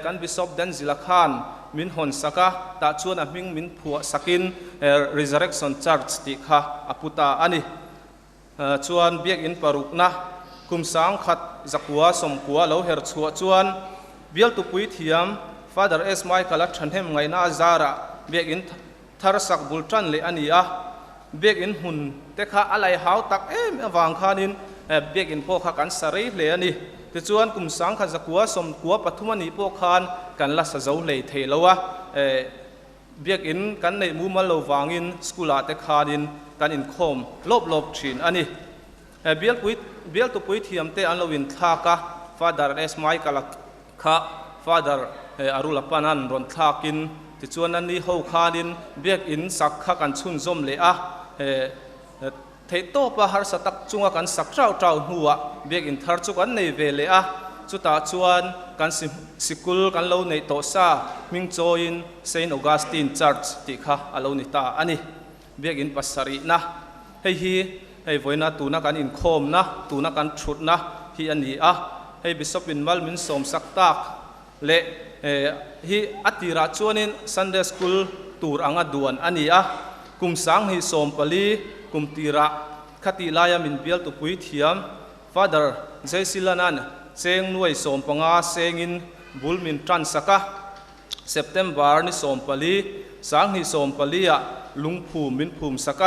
กันบิสอบเดนซิลคานมินฮอนสักตาชวนมิงมินผัวสักินresurrection church ติค่ะอปุตาอันนี้ชวนเบียกอินปารุกนะคุมสังขัดจักวัวสมกัวเหลาเฮร์ชัวชวนเบียลตุปุยเทียม Father S ไมค์กลัดฉันเห็นไงน่าจาระเบียกอินทารสักบุลทันเลยอันนี้เบียกอินหุ่นแต่ข้าอะไรหาวตักวางขานินเบียกอินพวกข้ากันสรีเลยอันนี้แต่ชวนกุมสังขัดจักวัวสมกัวปฐุมนีพวกขานกันลัสเจ้าเลยเทลวะเบียกอินกันในมูมาโลวางอินสกุลาเตคาดินกันอินคอมลบชินอันนี้เบียลตุปุยเทียมเตอันโลวินทากะ Father S ไมค์กลักข้า Father อารุลปานันรอนทากินติจวนนั้นนี้เขาคาดินเบียกอินสักข้ากันชุนซมเลยเทโตปะหารสตักจุงกันสักเจ้าหัวเบียกอินทาร์จุกันในเวเลยจุตาชวนกันสิกุลกันเล่าในโตซามิงโจอินเซนต์ออกัสตินจัร์ชติค่ะอาลูนิตาอันนี้เบียกอินปัสสรีนะให้ไว้นะตูนักกันอินคอมนะตูนักกันชุดนะที่อันนี้ให้บิสบินมัลมินสมสักตักเละฮีอัติราชวนิน Sunday School ตูรังอดวนอันนี้กุมสังฮิสมปลีกุมตีระคติลายามินเบียลตุปุยเทียม Father เจสิลานันเซงนวยสมปังอาเซงินบุลมินทรันสักSeptember นี่สมปลีสังฮิสมปลีลุงภูมินภูมิสัก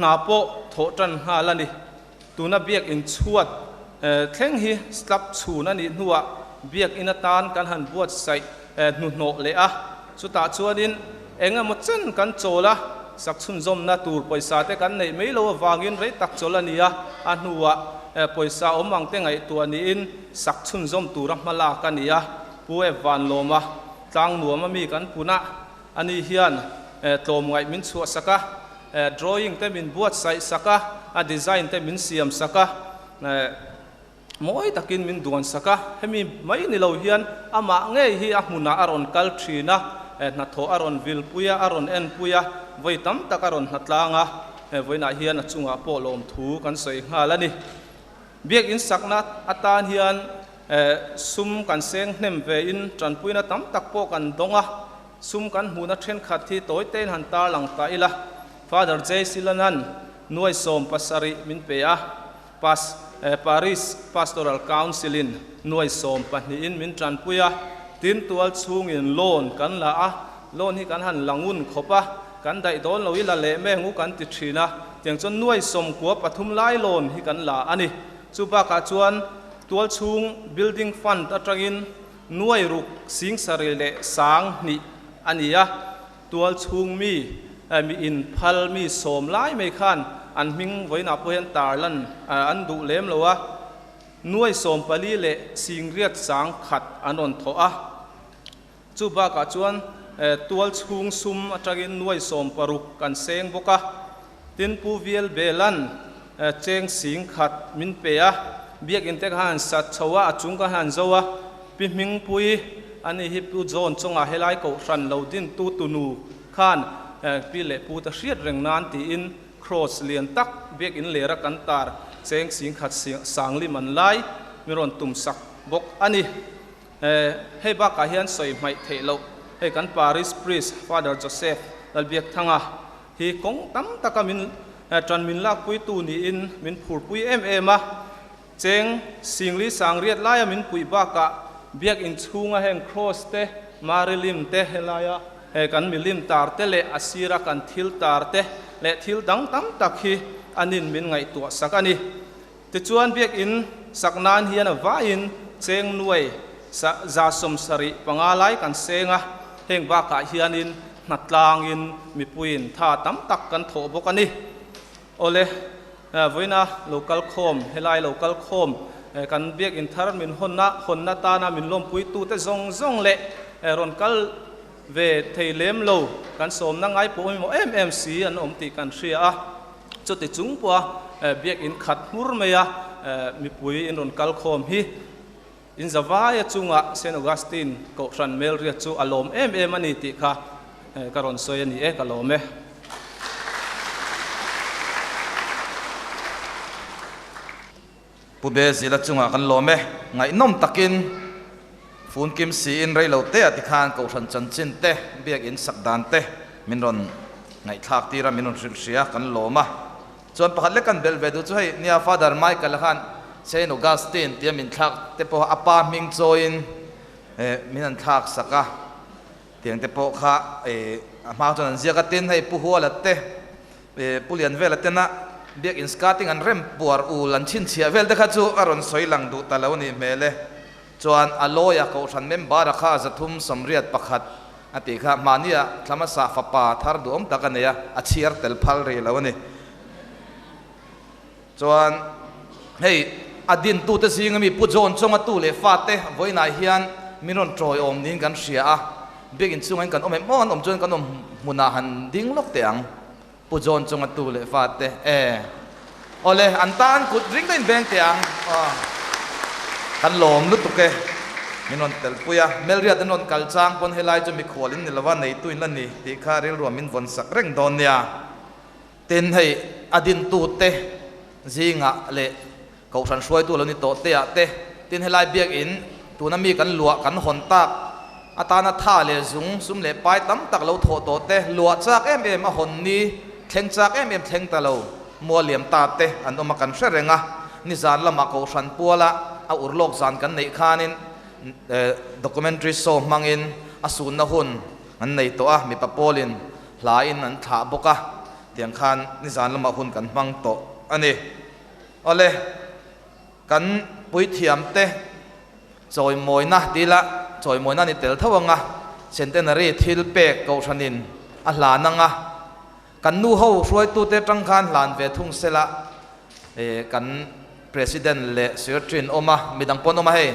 นาโปโถจันฮาลานี่ตูนับเบียกอินชวดเท่งฮีสลับชูนันนี่หัวเบียกอินตานกันหันบวชใส่หนุนโนเลยสุดท้ายชวดินเองหมดเส้นกันโจละสักชุนจมนาตูร์ปอยสาแต่กันในไม่รู้วางินไรตักโจละนี่อันหัวปอยสาอมังเตงไอตัวนี้อินสักชุนจมตูรักมาลากันนี่ผู้วันโลมาจางหนัวมามีกันปุนะอันนี้เฮียนโตมไงมินชัวสักdrawing เต็มินบวชใส่สักdesign เต็มินเสียมสักมอยตะกินมินดวนสักให้มีไม่นี่เราเฮียนอามาเงยฮีอามุนาอารอนคัลทรีนะนัทโตอารอนวิลปุยอารอนเอ็นปุยไว้ตั้มตะการอนนัดลางไว้น่าเฮียนจุงอาโปลมถูกันใส่หาละนี่เบียกอินสักนัดอัตานเฮียนซุ่มกันเซงเนมเวอินจันปุยนะตั้มตักโปกันดงซุ่มกันหูนัดเทนขัดที่โต้เต้นหันตาหลังตาอีละ Father J Silanan หน่วยสมปัสสริมินเปียParis Pastoral Councilin หน่วยสมปนิอินมินจันปุยตินตัวชุงอินโลนกันละโลนที่กันหันหลังอุ่นขบกันได้โดนเราอิละเละแม่งูกันติดชีนะอย่างจนหน่วยสมกัวปฐุมไล่โลนที่กันละอันนี้สุภากาจวนตัวชุง Building Fund ตะกินหน่วยรุกสิงสริเลสางนี่อันนี้ตัวชุงมีอินพัลมีสมไล่ไม่ขันอันมิงไว้นับเพื่อนตาลันอันดูเล่มเลยว่าหน่วยสมปลีเลสิงเรียดสางขัดอันนนทอจูบากาจวนตัวชุงซุมอัตรินหน่วยสมปรุกกันเซงบกะตินปูเวียลเบลันเจงสิงขัดมินเปียเบียกอินเตกหันสัตชวะจุงกหันจัวปิมิงปุยอันนี้ฮิปูโจนจงอาเฮลัยเกาสันเหลาดินตูนูขานปีเล่ปูตะเชียดเร่งนานตีอินครอสเลียนตักเบียกอินเลระกันตาร์เซงสิงขัดสังลิมันไลมิรอนตุมสักบกอันนี้ให้บักอาเฮียนสอยไม่เทโลให้กันปาริสพรีสฟาเดอร์โจเซฟดัลเบียกทั้งฮีกงตั้มตะกามินจันมินลากปุยตูนี่อินมินผูดปุยมาเจงสิงลิสังเรียดไล่มินปุยบักเบียกอินชุงแห่งครอสเต marilim te helaya kan milim tar te le asira kan thil tar te le thil dang tam tak hi anin min ngai tu sakani ti chuan biak in saknan hian va in cheng nuai za som sari pangalai kan senga heng ba ka hianin natlangin mipuin tha tam tak kan tho bokani ole voina local khom helai local khom kan biak in thar min honna ta na min lom pui tu te zong zong le ron kal về thầy lem lâu kan som na ngai po mo mmc an om ti kan ria a chu ti chung po biak in khat mur meya mi pui in ron kal khom hi in zawaya chunga St Augustine ko ran mel ria chu alom ani ti kha karon soi ani kalome pu be zila chunga kan lome ngai nom takin phun kim si in rei lo te ati khan ko ran chan chin te biak in sakdan te min ron ngai thak ti ra min ron ria kan loma chuan pakhat le kan bel ve du chu hei nia father Michael khan St Augustine ti min thak te po apa ming join min an thak saka tiang te po kha ma chuan zia ka tin hei pu huala te pulian vela te na biak in skating an rem puar u lan chin chia vel de kha chu aron soilang du talo ni mele chuan aloya ko ran member kha zathum somriat pakhat ati kha mania thlama sa fa pa thar du om takania a chiar tel phal re lawani chuan hei adin tu te singami pu jon chonga tu le fa te voina hian minon troi om nin kan ria a begin chungain kan om mon om chon kan om muna han ding lok teang pu jon chonga tu le fa te ole antan kut ring den beng teang kan lom lu tu ke minon tel puya melria denon kalchang pon helai chu mi khwalin ni lawa nei tuin lan ni ti kha ril ro min von sak reng don nia ten hei adin tu te zinga le ko san suai tu lo ni to te a te tin helai biak in tu na mi kan lua kan hon tak atana tha le zung sum le pai tam tak lo tho to te lua chak em a hon ni thleng chak em thleng ta lo mo liam ta te an oma kan hrerenga ni zan lama ko san puala a urlok zan kan nei khanin documentary so mangin asun na hun an nei to a mi papolin lain an tha boka tiang khan ni zan lama hun kan mang to ani ole kan pui thiam te choi moina tila choi moina ni tel thawanga centenary thil pek ko thanin a hlananga kan nu ho hruai tu te tang khan hlan ve thung sela kan president le secretary oma midang pon oma he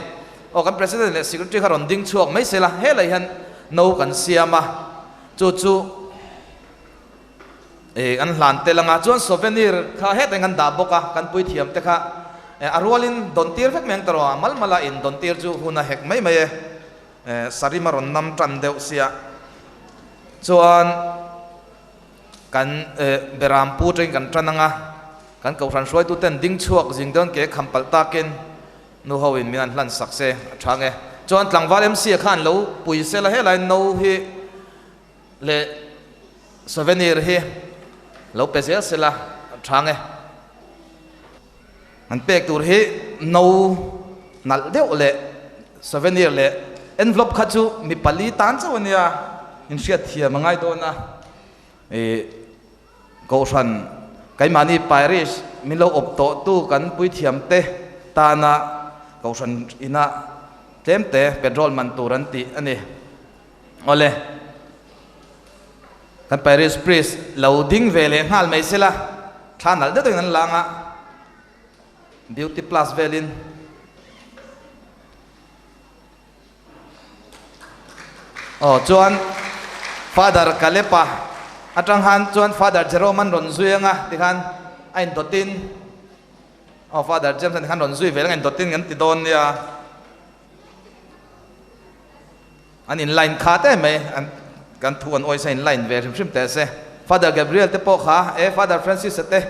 o kan president le secretary kharon ding chuak mai sela he lai han no kan siama chu chu an hlan te langa chuan souvenir kha he te kan da boka kan pui thiam te kha arwalin dontir vek meng taro malmala in dontir chu huna hek mai mai sarimaron nam tan deuh sia chuan kan beram pu tring kan trananga kan ko ran suai tu ten ding chuak jing don ke khampal takin nu howin minan hlan sakse thange chuan tlangwal mc khan lo pui sela helai no hi le souvenir hi lo pesel sela thange an pek tur hi no nal deuh le souvenir le envelope kha chu mi pali tan chawnia in hriat thiam ngai do na ko ran kai mani parish mi lo op to tu kan pui thiam te ta na ko ran ina tlem te petrol man turan ti ani ole kan parish priest loading vele ngal mai sela thanal de toin an langa beauty plus velin chuan father kalepa atang han chuan father jeroman ron zuianga tikhan ain dotin father james an khan ron zui vel ngan dotin ngan ti don ya an in line khate me an kan thuan oi sa in line ve rim te se father gabriel te po kha father francis te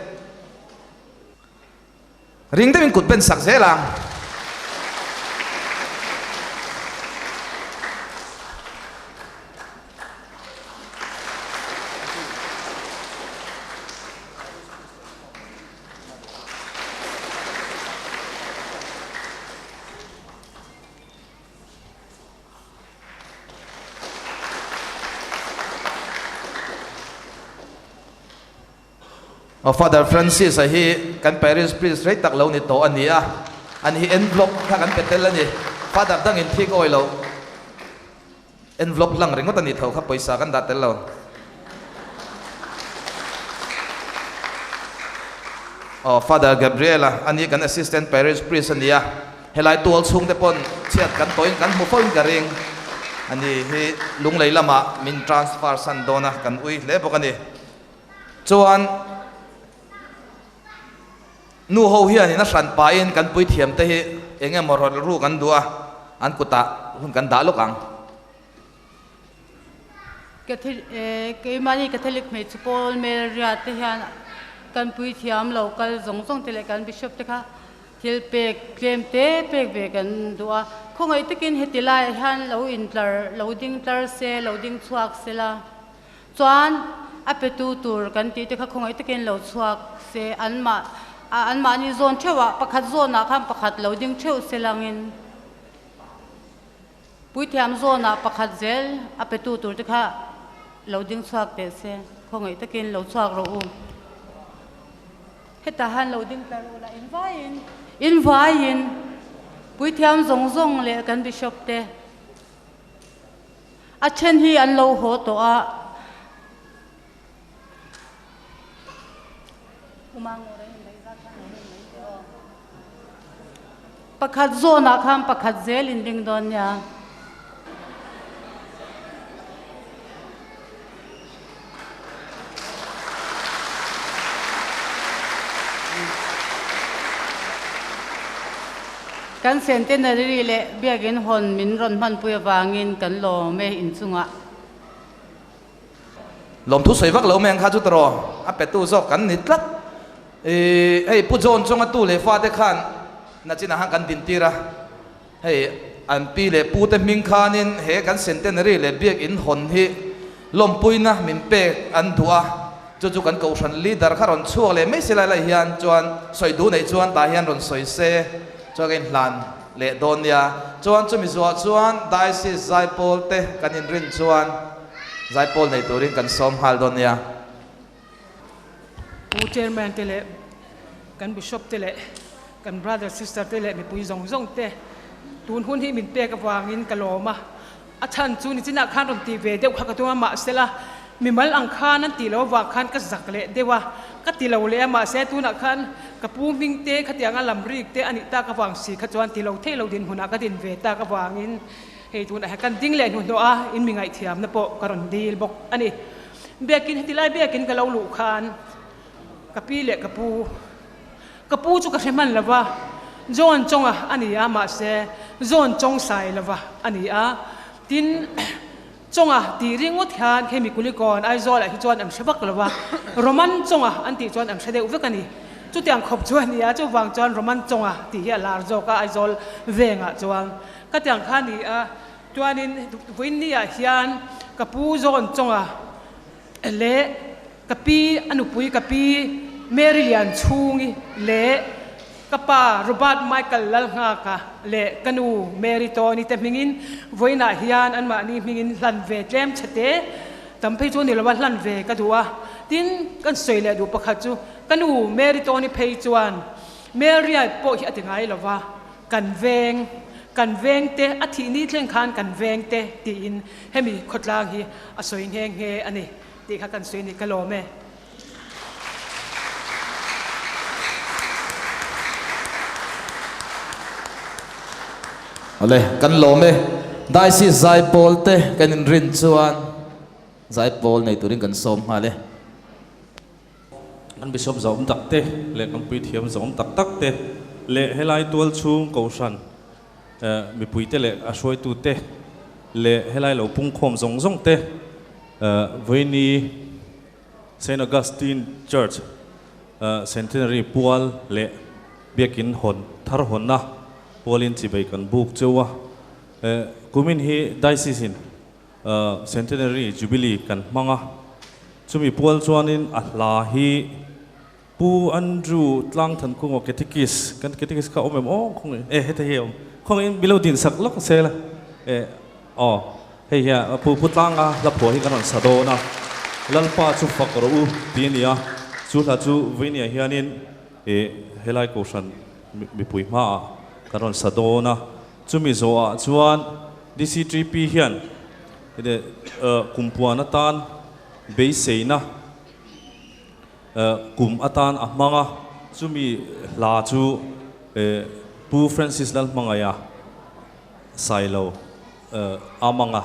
ring te min kut ben sak zela Father Francis hi kan parish priest rei tak lo ni to ania an hi envelope kha kan petel ani Father dang in thik oi lo envelope lang ringot ani thau kha paisa kan datel lo Father Gabriela ani kan assistant parish priest ania helai tual chung te pon chiat kan toin kan mu phone garing ani hi lunglei lama min transfer san dona kan ui le bokani chuan nu ho hian in a hran pa in kan pui thiam te hi enge morhol ru kan dua an kuta hun kan da lokang ke mani Catholic me chupol Maria te hian kan pui thiam local zong te le kan bishop te kha thil pek claim te pek ve kan dua khongai takin hetilai han lo in tlar loading tlar se loading chuak se la chuan apetu tur kan ti te kha khongai takin lo chuak se anma ni zone thewa pakhat zone na kham pakhat loading theu selangin pui thiam zone na pakhat zel apetu tur te kha loading chuak te se khongai takin lo chuak ro u heta han loading tlar ula invain pui thiam zong le kan bishop te a chen hi an lo ho to a pakhat zona kham pakhat zel in ding don ya kan centenary le biagin hon min ron man pui wangin kan lo me in chunga lom thu soi vak lo meng kha chu tro a petu zo kan ni tlat ei pu zon chonga tu le fa te khan na china han kan din tira hei an pi le pu te ming khanin he kan centenary le biagin hon hi lom puina min pe an thua chu kan ko san leader kharon chuak le me sila la hian chuan soi du nei chuan ta hian ron soi se chuan hlan le donia chuan chumi zuwa chuan diocese zaipol te kanin rin chuan zaipol nei turin kan som hal donia u chairman te le kan bishop te le kan brother sister te le mi pui zong te tun hun hi min pe ka wangin kaloma a than chu ni china khan ron ti ve deuh kha ka tu ma sela mi mal ang khan an ti lo wa khan ka zak le dewa ka ti lo le ma se tu na khan ka pu ming te khatianga lamrik te ani ta ka wang si kha chuan ti lo the lo din huna ka din ve ta ka wangin hei tu na kan ding le nu no a in mi ngai thiam na po karon dil bok ani bekin hetilai bekin ka lo lu khan ka pi le ka pu chu ka hreman lawa zon chonga ani a ma se zon chong sai lawa ani a tin chonga ti ringot han khemi kulikon ai zol a hi chuan am shebak lawa roman chonga an ti chuan am shede uvekani chu tiang khop chuan ni a chu wang chuan roman chonga ti hi lar zo ka ai zol venga chuan ka tiang khani a chuanin voin ni a hian kapu zon chonga le kapi anupui kapi Marian chungi le kapa Robert Michael lalnga ka le kanu Mary Tony te mingin voina hian an ma ni mingin hlan ve tlem chate tamphei chu ni lawa hlan ve ka duwa tin kan soile du pakhat chu kanu Mary Tony phei chuan Mary ai po hi atingai lawa kan veng te athi ni thleng khan kan veng te ti in hemi khotlang hi asoin heng he ani ti kha kan soini kalome ale kan lo me diocese zaipol te kanin rin chuan zaipol nei turin kan som hale kan bishop zom tak te le kan pui thiam zom tak te le helai tual chung ko san mi pui te le a shoi tu te le helai lo pung khom zong te voini Saint Augustine Church centenary pual le biakin hon thar hon na Polin chibai kan buk chewa kumin hi diocese centenary jubilee kan manga chumi pol chuanin ahla hi pu andrew tlang than kungo catechist ka omem khong heta hi khong in below din sak lok sela hei ya pu tlang a la pho hi kan sadona lalpa chu fakro u tinia chu la chu vinia hianin helai ko san mi pui ma karon sadona chumi zo a chuan DC3P hian de kumpuana tan be seina kum atan amanga chumi la chu pu Francis lal mangaya sailo amanga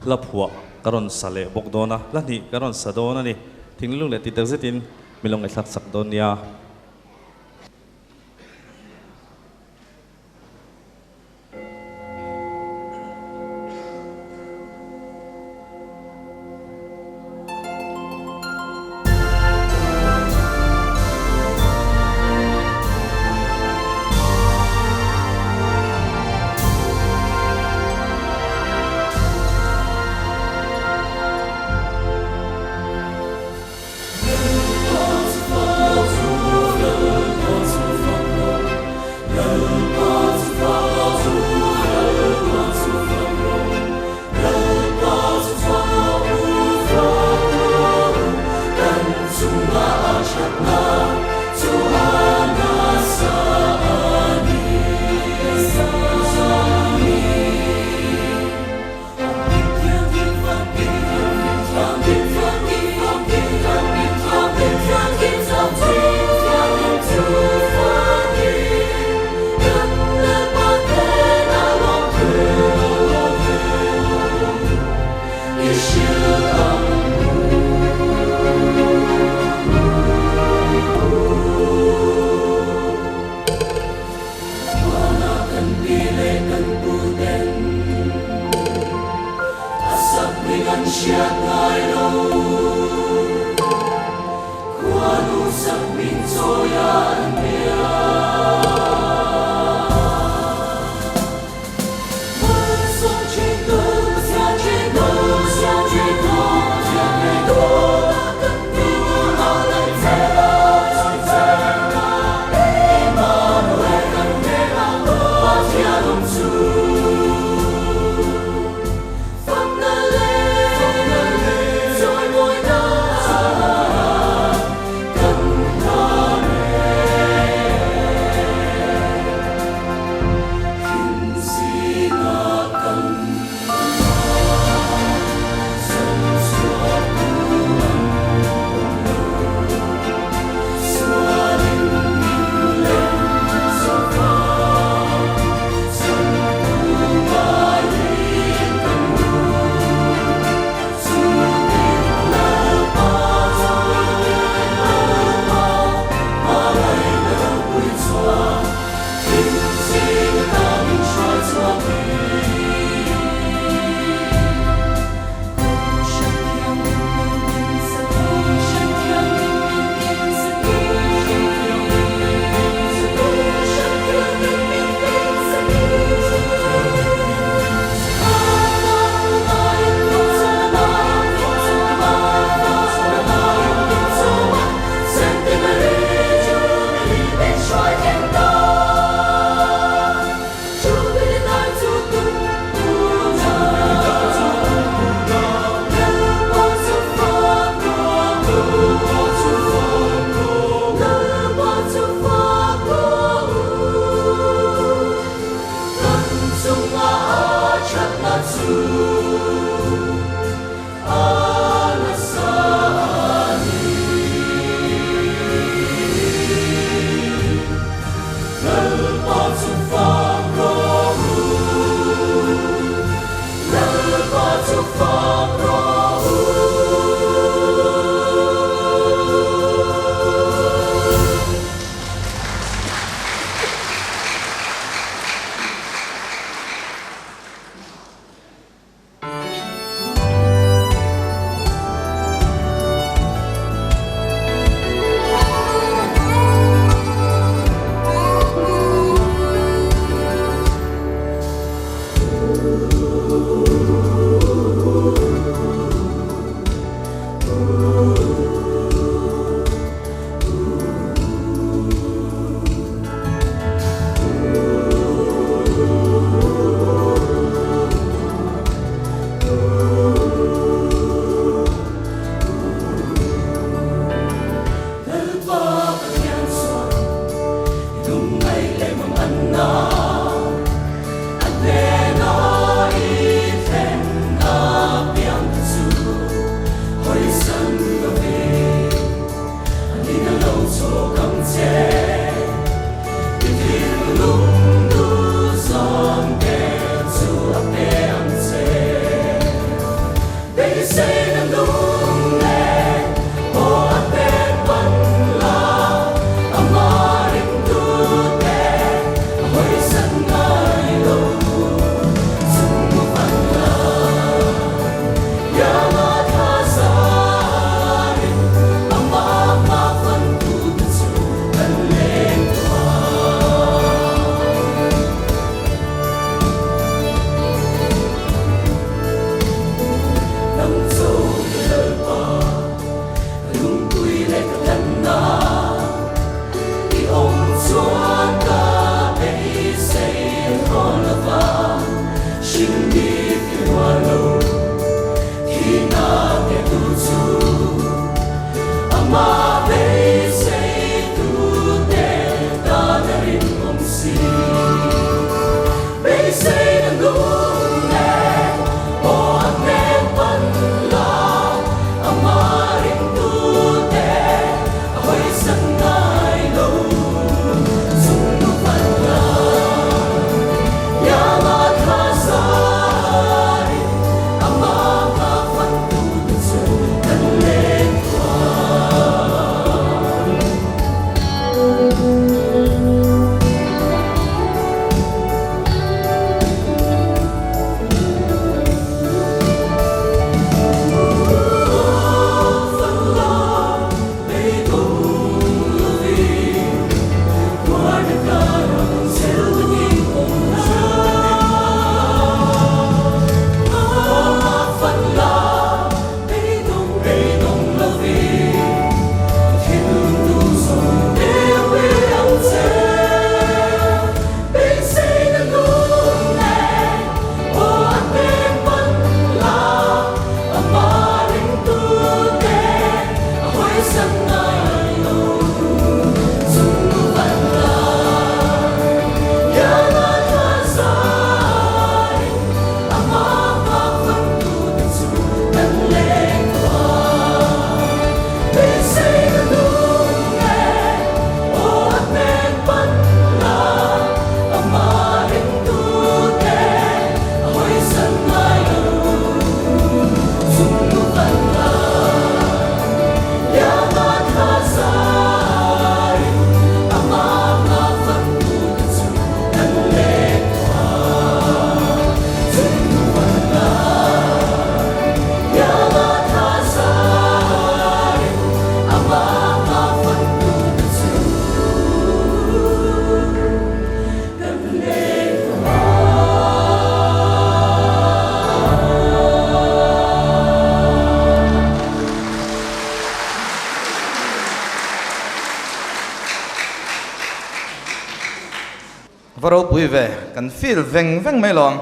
laphua karon sale bokdona lani karon sadona ni thinglung le titazetin milong e thlat sak donia paro pui ve kan feel veng veng mai long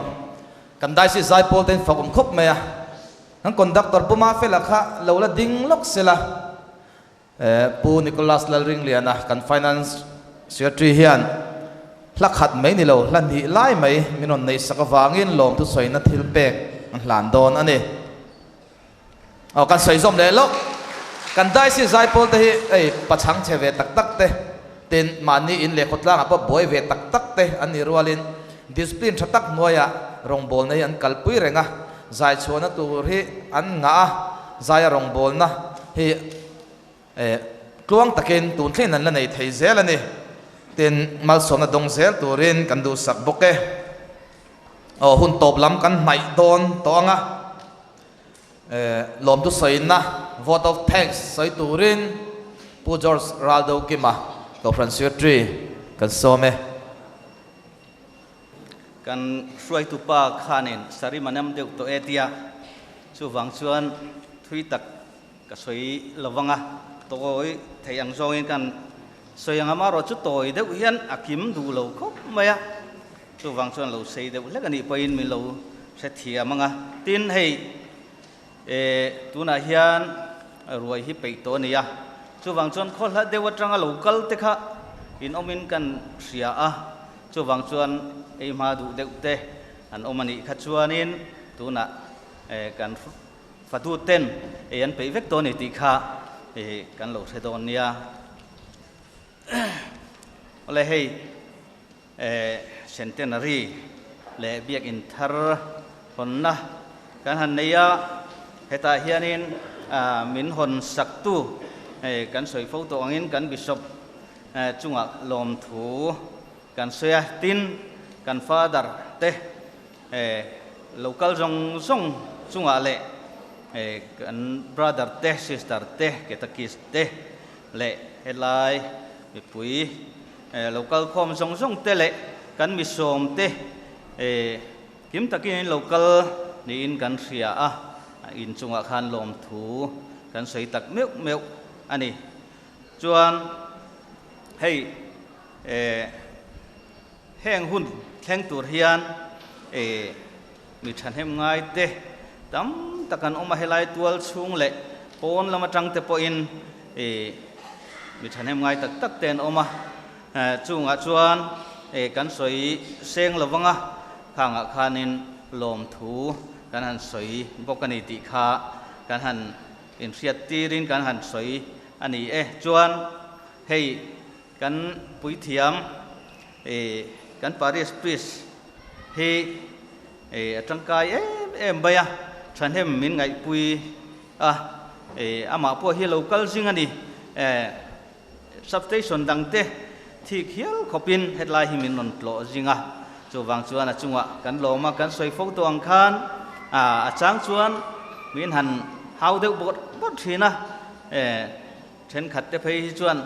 kan dai si zai pol ten fakum khop me ang conductor puma fela kha lola ding lok sela pu Nicholas Lalring liana kan finance secretary hian lakhat mai ni lo lan hi lai mai minon nei sakawangin lom tu soina thil pek an hlan don ani kan soi zom le lok kan dai si zai pol te hi ei pachang cheve tak tak te tin mani in le khotlang apa boy ve tak tak te ani rualin discipline thatak noya rong bol nei an kalpui renga zai chona tur hi an nga zai rong bol na hi kluang takin tun thlen an la nei thei zel ani tin mal sona dong zel turin kan du sak boke hun top lam kan mai don tonga lom tu soina vote of thanks soi turin pu George Raldo kima ko Francis Tree kan some kan suai tu pa khanin sari manam deu to etia chu wang chuan thui tak ka soi lawanga toi thei ang zongin kan soyang amaro chu toi deu hian akim du lo khop maya chu wang chuan lo sei deu lekani pain mi lo se thia manga tin hei tuna hian ruai hi pe to nia chu wang chuan khol ha dewa tanga local te kha in omin kan ria a chu wang chuan ei ma du deu te an omani kha chuanin tuna kan fatu ten an pe vek to ni ti kha kan lo se don nia ole hei centenary le biak in thar honna kan han neya heta hianin min hon saktu kan soi photo angin kan bishop chunga lom thu kan soya tin kan father te local zong chunga le kan brother te sister te ketakis te le helai mi pui local khom zong te le kan mi som te kim takin local ni in kan ria a in chunga khan lom thu kan sei tak meu ani chuan hei heng hun theng tur hian mi than hem ngai te tam takan oma helai tual chung le pon lama tang te po in mi than hem ngai tak tak ten oma chunga chuan kan soi seng lawanga khanga khanin lom thu kan han soi bokani ti kha kan han in riat tirin kan han soi ani chuan hei kan pui thiam kan Paris Priest he atangkai em baya than hem min ngai pui ama po hi local sing ani substation dangte thi khial khopin headline hi min non tlo zinga chu wang chuan chunga kan loma kan soi fo to ang khan achang chuan min han hau deuh bot thina then khat te phei chuan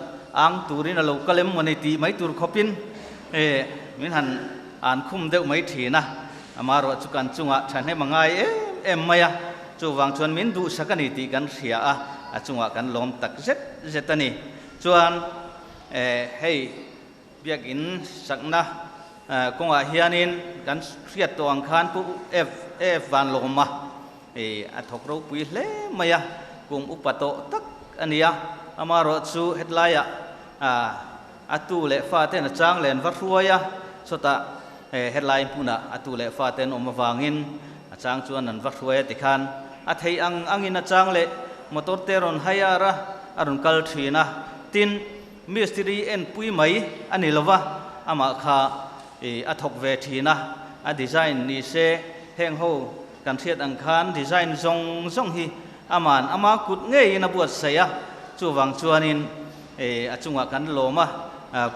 ang turin a local em mani ti mai tur khopin min han an khum deuh mai thina amaro chukan chunga than he mangai em maya chu wang chuan min du sakani ti kan ria a chunga kan lom tak zetani chuan hei biakin sakna konga hianin kan riat to ang khan pu f van loma athok ro pui hle maya kum upato tak ania amaro chu headline atu le fa ten chang len va ruaya sota headline puna atu le fa ten omawangin achang chuan an va ruaya tikhan a thei angin a chang le motor teron hayara arun kal thina tin mystery en pui mai ani lova ama kha athok ve thina a design ni se heng ho kan thiat ang khan design zong hi aman ama kut nge ina buat saya chu wang chuanin achunga kan loma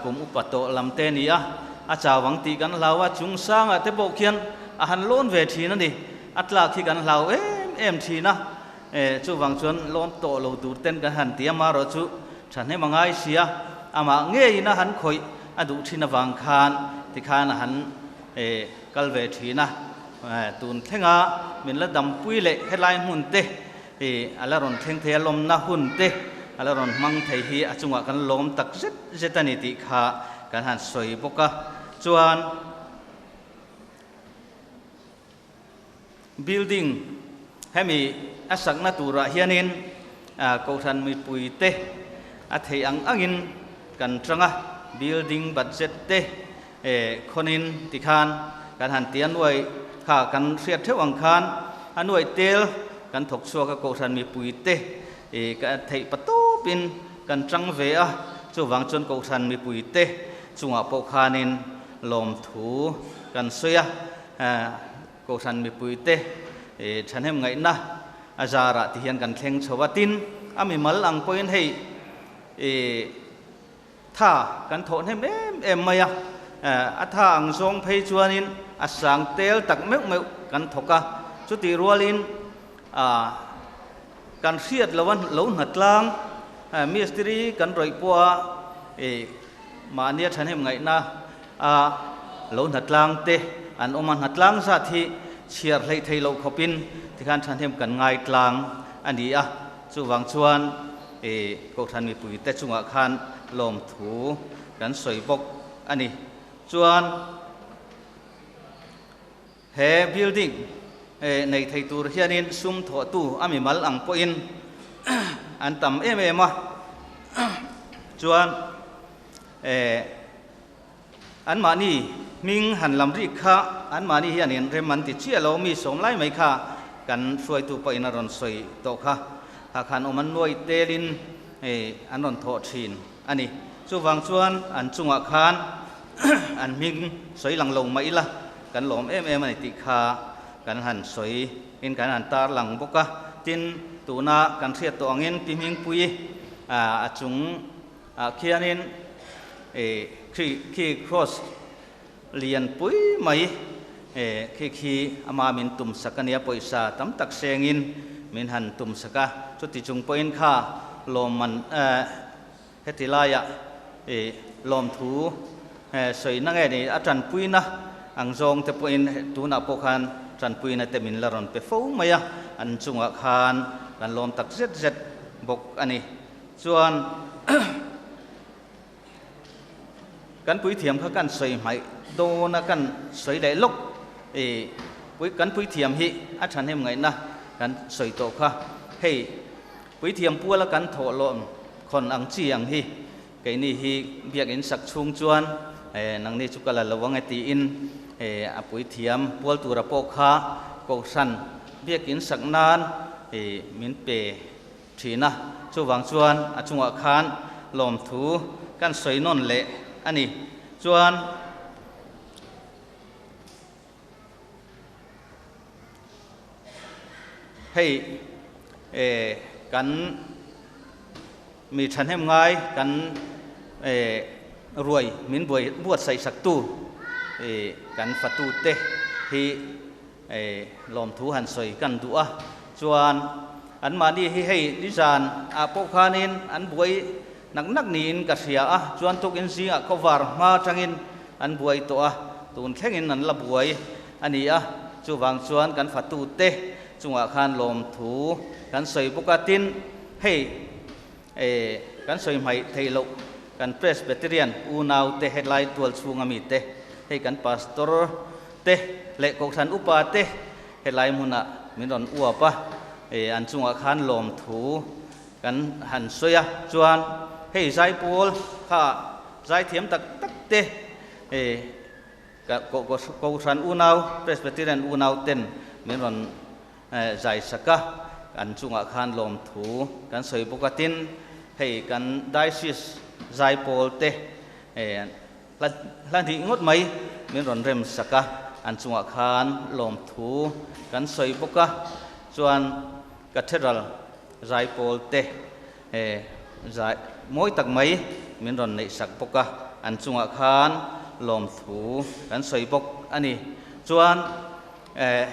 kum upato lamte ni a chawang ti kan lawa chung sanga te bo khian a han lon ve thina ni atla khi kan law em thina chu wang chuan lon to lo tur ten kan han ti ama ro chu than he mangai sia ama nge ina han khoi adu thina wang khan ti khan han kal ve thina tun thenga min la dam pui le headline hun te ala ron theng the lom na hun te ala ron mang thei hi achunga kan lom tak zetani ti kha kan han soi boka chuan building hemi asakna tura hianin ko than mi pui te a thei angin kan tranga building budget te khonin tikhan kan han tian nuai kha kan riat theu ang khan anuai tel kan thok chua ka ko than mi pui te ka thei patu pin kan trang ve a chu wang chon ko than mi pui te chunga po khanin lom thu kan soya ko than mi pui te chan hem ngai na azara ti hian kan thleng chowatin ami mal ang point hei tha kan thon hem em maya a tha ang zong phei chuanin asang tel tak meu meu kan thoka chuti rualin kan riat lawan lo natlang mistri kan roi puwa mania chan hem ngai na lo natlang te an oman natlang sa thi chiar hlei thei lo khopin tikhan than hem kan ngai tlang ani a chu wang chuan ko than mi pui te chunga khan lom thu kan soi bok ani chuan he building nei thei tur hianin sum tho tu ami mal ang po in an tam em em a chuan an mani ming han lam ri kha an mani hianin reman ti chia lo mi som lai mai kha kan suai tu pa in ron soi to kha ha khan oman noi telin an ron tho thin ani chu wang chuan an chunga khan an ming soi lang lo mai la kan lom em em ani ti kha kan han soi in kan han tar lang boka tin tuna kan riat to angin piming pui a chung khianin khi cross lian pui mai khi ama min tum sakania poisa tam tak sengin min han tum saka chuti chung point kha loman hetilaya lom thu soi na nge ni atran pui na ang zong te point tuna pokhan tran pui na te min laron pe fo maya an chunga khan kan lom tak zet zet bok ani chuan kan pui thiam kha kan soi mai do na kan soi dai lok pui kan pui thiam hi a than hem ngai na kan soi to kha hei pui thiam pu la kan tho lom khon ang chi ang hi cái ni hi biak in sak chung chuan nang ni chukala lawang ati in a pui thiam pual tura po kha ko san biak in sak nan min pe thina chu wang chuan a chunga khan lom thu kan soi non le ani chuan hei kan mi than hem ngai kan ruồi min buat sai sak tu kan fatu te hi lom thu han soi kan du'a chuan an mani hi hei ni jan a po khanin an buai nak nak nin ka sia a chuan tuk in zinga cover ma tangin an buai to a tun thlengin an la buai ani a chu wang chuan kan fatu te chunga khan lom thu kan soi bukatin hei kan soi mai theilo kan presbyterian unaw te headline tual chunga mi te hei kan pastor te le ko than upa te headline muna min ron uwa pa an chunga khan lom thu kan han soya chuan hei zai pol kha zai thiam tak tak te ko than unaw presbyterian unaw ten min ron zai saka kan chunga khan lom thu kan soi bukatin hei kan diocese zai pol te lan thi ngot mai min ron rem saka an chunga khan lom thu kan soi boka chuan cathedral zai pol te zai moi tak mai min ron nei sak boka an chunga khan lom thu kan soi bok ani chuan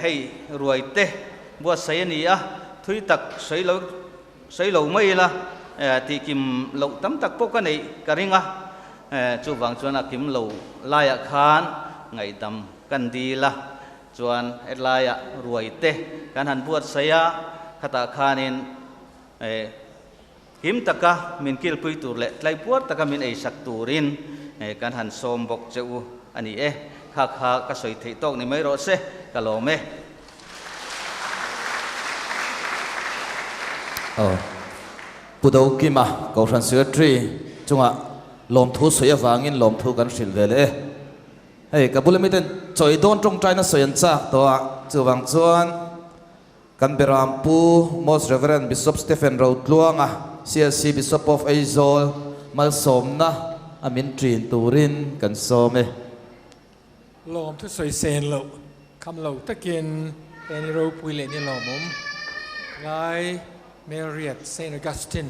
hei ruai te bua sai ani a thui tak sei lo mai la ti kim lo tam tak po ka nei karinga chu wang chuan a kim lo laya khan ngai dam kan di la chuan laya ruai te kan han buat saya khata khanin kim taka min kil pui tur le tlai puar taka min ei sak turin kan han som bok cheu อันนี้ข้าก็สวยที่ตกนี่ไม่รอเสกะโลเมปุดเอากิมาเกาชันเสือทรีจุงะลมทูสวยฟางินลมทูกันสิลเวลเฮ้ยกับบุลมิเตนจอยโดนตรงใจน่ะสวยจักตัวจูวังจวนกันเบรามปู Most Reverend Bishop Stephen Rautluanga CLC Bishop of Aizol มาสมนะอามินตรีนตูรินกันโซเมลมทุสวยเซนโลคำโลตะเกียนเป็นรูปุยเลนี่ลมมุมไงเมเรียตเซนต์ออกัสติน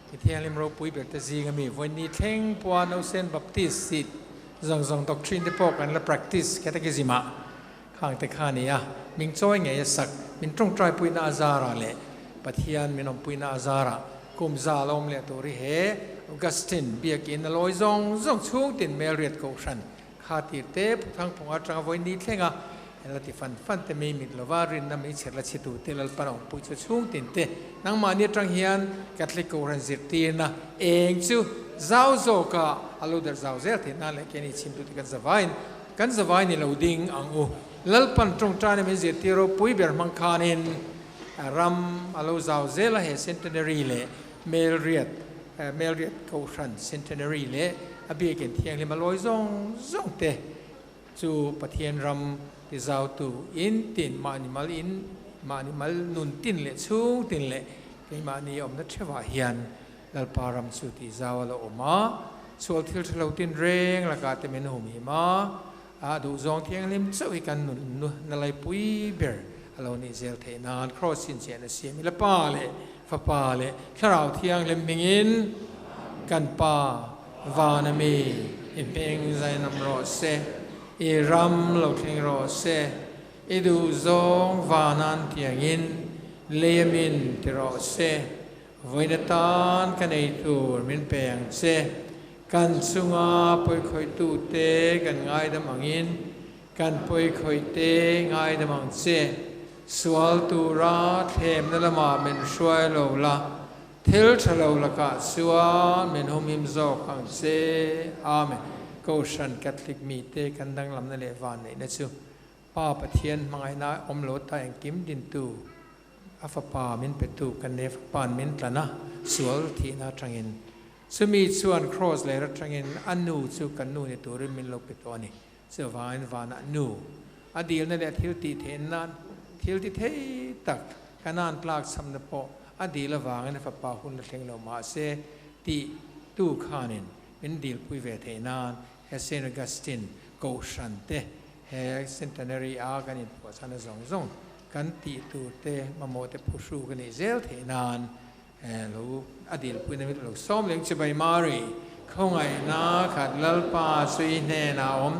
ที่เฮลิมรูปุยเบตซีกันมีวันนี้เท่งปวานเอาเซนบัพติสสิซองด็อกทรินที่พวกกันและ practice แค่ตะกี้สิมาข้างแต่ข้านี้มิงจ้อยไงสักมินตรงใจปุยนาซาระเละปะเทียนมินอมปุยนาซาระกุมซาลอมเละตัวริเฮออกัสตินเบียกินลอยซองช่วงตินเมเรียตโกชันข้าตีเตปทั้งพงอาจังวันนี้เท่งเราที่ฟันแต่ไม่มีลวารินน้ำไม่เชื่อละชิดูเตลปนองปุยจะช่วงตินเตนังมาเนี่ยจังเฮียนกัตลิกโกรันซิตีนะเองชูเจ้าโซกะอาลูเดอร์เจ้าเซลที่นั่นแหละแค่นี้ชิมดูที่กันสบายนี่เราดิ้งอังอูลัลปันตรงจานไม่เสียที่เราปุยเบิร์มังคานินรัมอาลูเจ้าเซลเฮเซนเทนเนอรีเล่เมลเรียดโกชันเซนเทนเนอรีเล่อบีเกนเทียงเลยมาลอยซองเตจูปะเทียนรัมที่เจ้าตูอินตินมานิมัลนุนตินเละชูตินเละที่มานี่อมนัชวาเฮียนลัลปารัมสุติเจ้าละอมาส่วนที่เราตินเร่งละกาเตมินหุมีมาดูซองเทียงลิมเจ้าอีกันนุนนั่นเลยปุยเบอร์เรานี่เซลเทนานครอสสินเสียนเสียมิละป้าเละฟ้าป้าเละข้าเราเทียงลิมมิงินกันป้าวานามีอิเปงใจนำรอเซอีรัมเราเทียงรอเซอีดูซองวานันเทียงอินเลมินที่รอเซวินตานกันไอตูมินเปียงเซกันสุงาปอยคอยตูเตกันง่ายดมังอินกันปอยคอยเตง่ายดมังเซสวลตูราเทมนั่นละมาเป็นช่วยเราละเทลชะเราละกะสวลเป็นหุมิมโซขังเซอาเมนก็ฉันแคทลิกมีเตกันดังลำนั่นเลวานนี่นะซูป้าปะเทียนมังไงนะอมโลตายกิมดินตูอาฟปามินเปตูกันเนฟปานมินตระนะสวลทีน่าจังอินสมีส่วนครอสเลยรัจังอินอันนูซูกันนูในตัวริมินโลกตัวนี้เสวาอินวานะนูอดีลนั่นแหละทิลติเทนนั้นทิลติเทตักขนานปลากสำนับปออดีละวางในฟปาหุ่นเทงเรามาเซติตูขานินเป็นดีลปุยเวเทนานเฮเซนอกัสตินโกชันเตเฮเซนเทนเนอรีอากันอินปัวสันซงกันตีตูเตมาโมเตผู้ชูกันในเซลเทนานเราอดีตปุยนมิตรเราซ้อมเลี้ยงชิบายมารีเขาไงนะขัดลัลปาสุยเนนาอม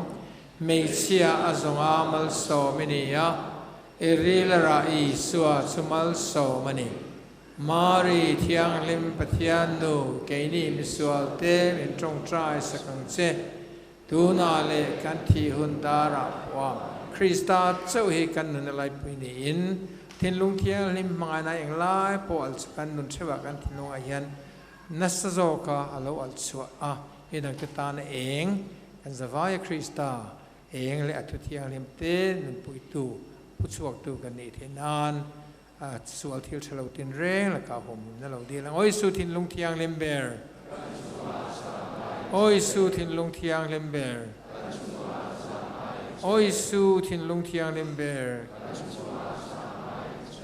เมเชียอาซงอามัลโซมินียาเอริลราอีสัวสุมัลโซมันีมารีเทียงลิมปะเทียนนูเกนีมิสวลเตมิตรงใจสักเซตูนาเลกันที่หุนดาราว่าคริสต์เจ้าเฮกันนั่นอะไรปุยนีอินทินลุงเทียงลิมมังไงนะอย่างไรพออัลสกันนุนเชวะกันทินลุงอายันนัสโซกาอัลอัลสวะเดังติตานเองกันจะว่าคริสต์เองเลยอัตุเทียงลิมเตนุนปุยตูพุทธวกตูกันนี่เทนานสวลทิลเชลาตินเร่งแล้วก็ผมนั่นเราดีแล้วโอ้ยสุทินลุงเทียงลิมเบอร์โอ้ยสุทินลุงเทียงลิมเบอร์โอ้ยสุทินลุงเทียงลิมเบอร์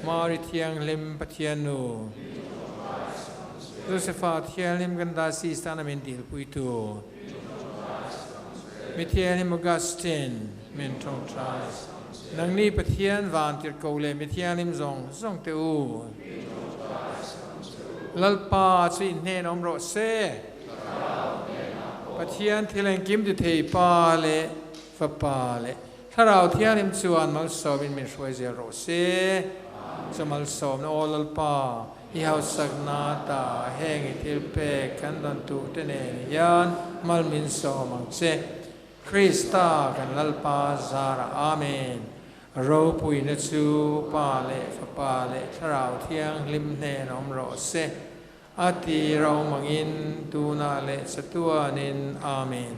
มาริเทียงลิมปะเทียนูโยเซฟาเทียงลิมกันดาซีสตานาเมนดิลปุยตูมิเทียงลิมออกัสตินเมนทองทรายนังนี้ปะเทียนวานติรโกเลมิเทียงลิมซงเตอูลัลปาสุอินเนนอมโรเซปะเทียนที่แรงกิมดุเทปาเลฟปาเลถ้าเราเทียนลิมชวนมัลโซบินมิช่วยเซโรเซสมัลโซมโอลัลปาอิฮาวสักนาตาแห่งทิลเปกันดันตุเตเนยันมัลมินโซมังเซคริสตากันลัลปาซาระอาเมนเราปุยนจูปาเลฟปาเลถ้าเราเทียงลิมเนนอมโรเซอาทิเรามังอินตูนาเลสตัวนินอาเมน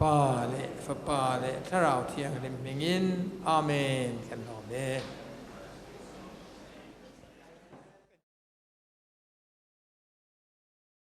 ป้าเละฟ้าป้าเละถ้าเราเที่ยงเล่มเมงินอาเมนกันหน่อเม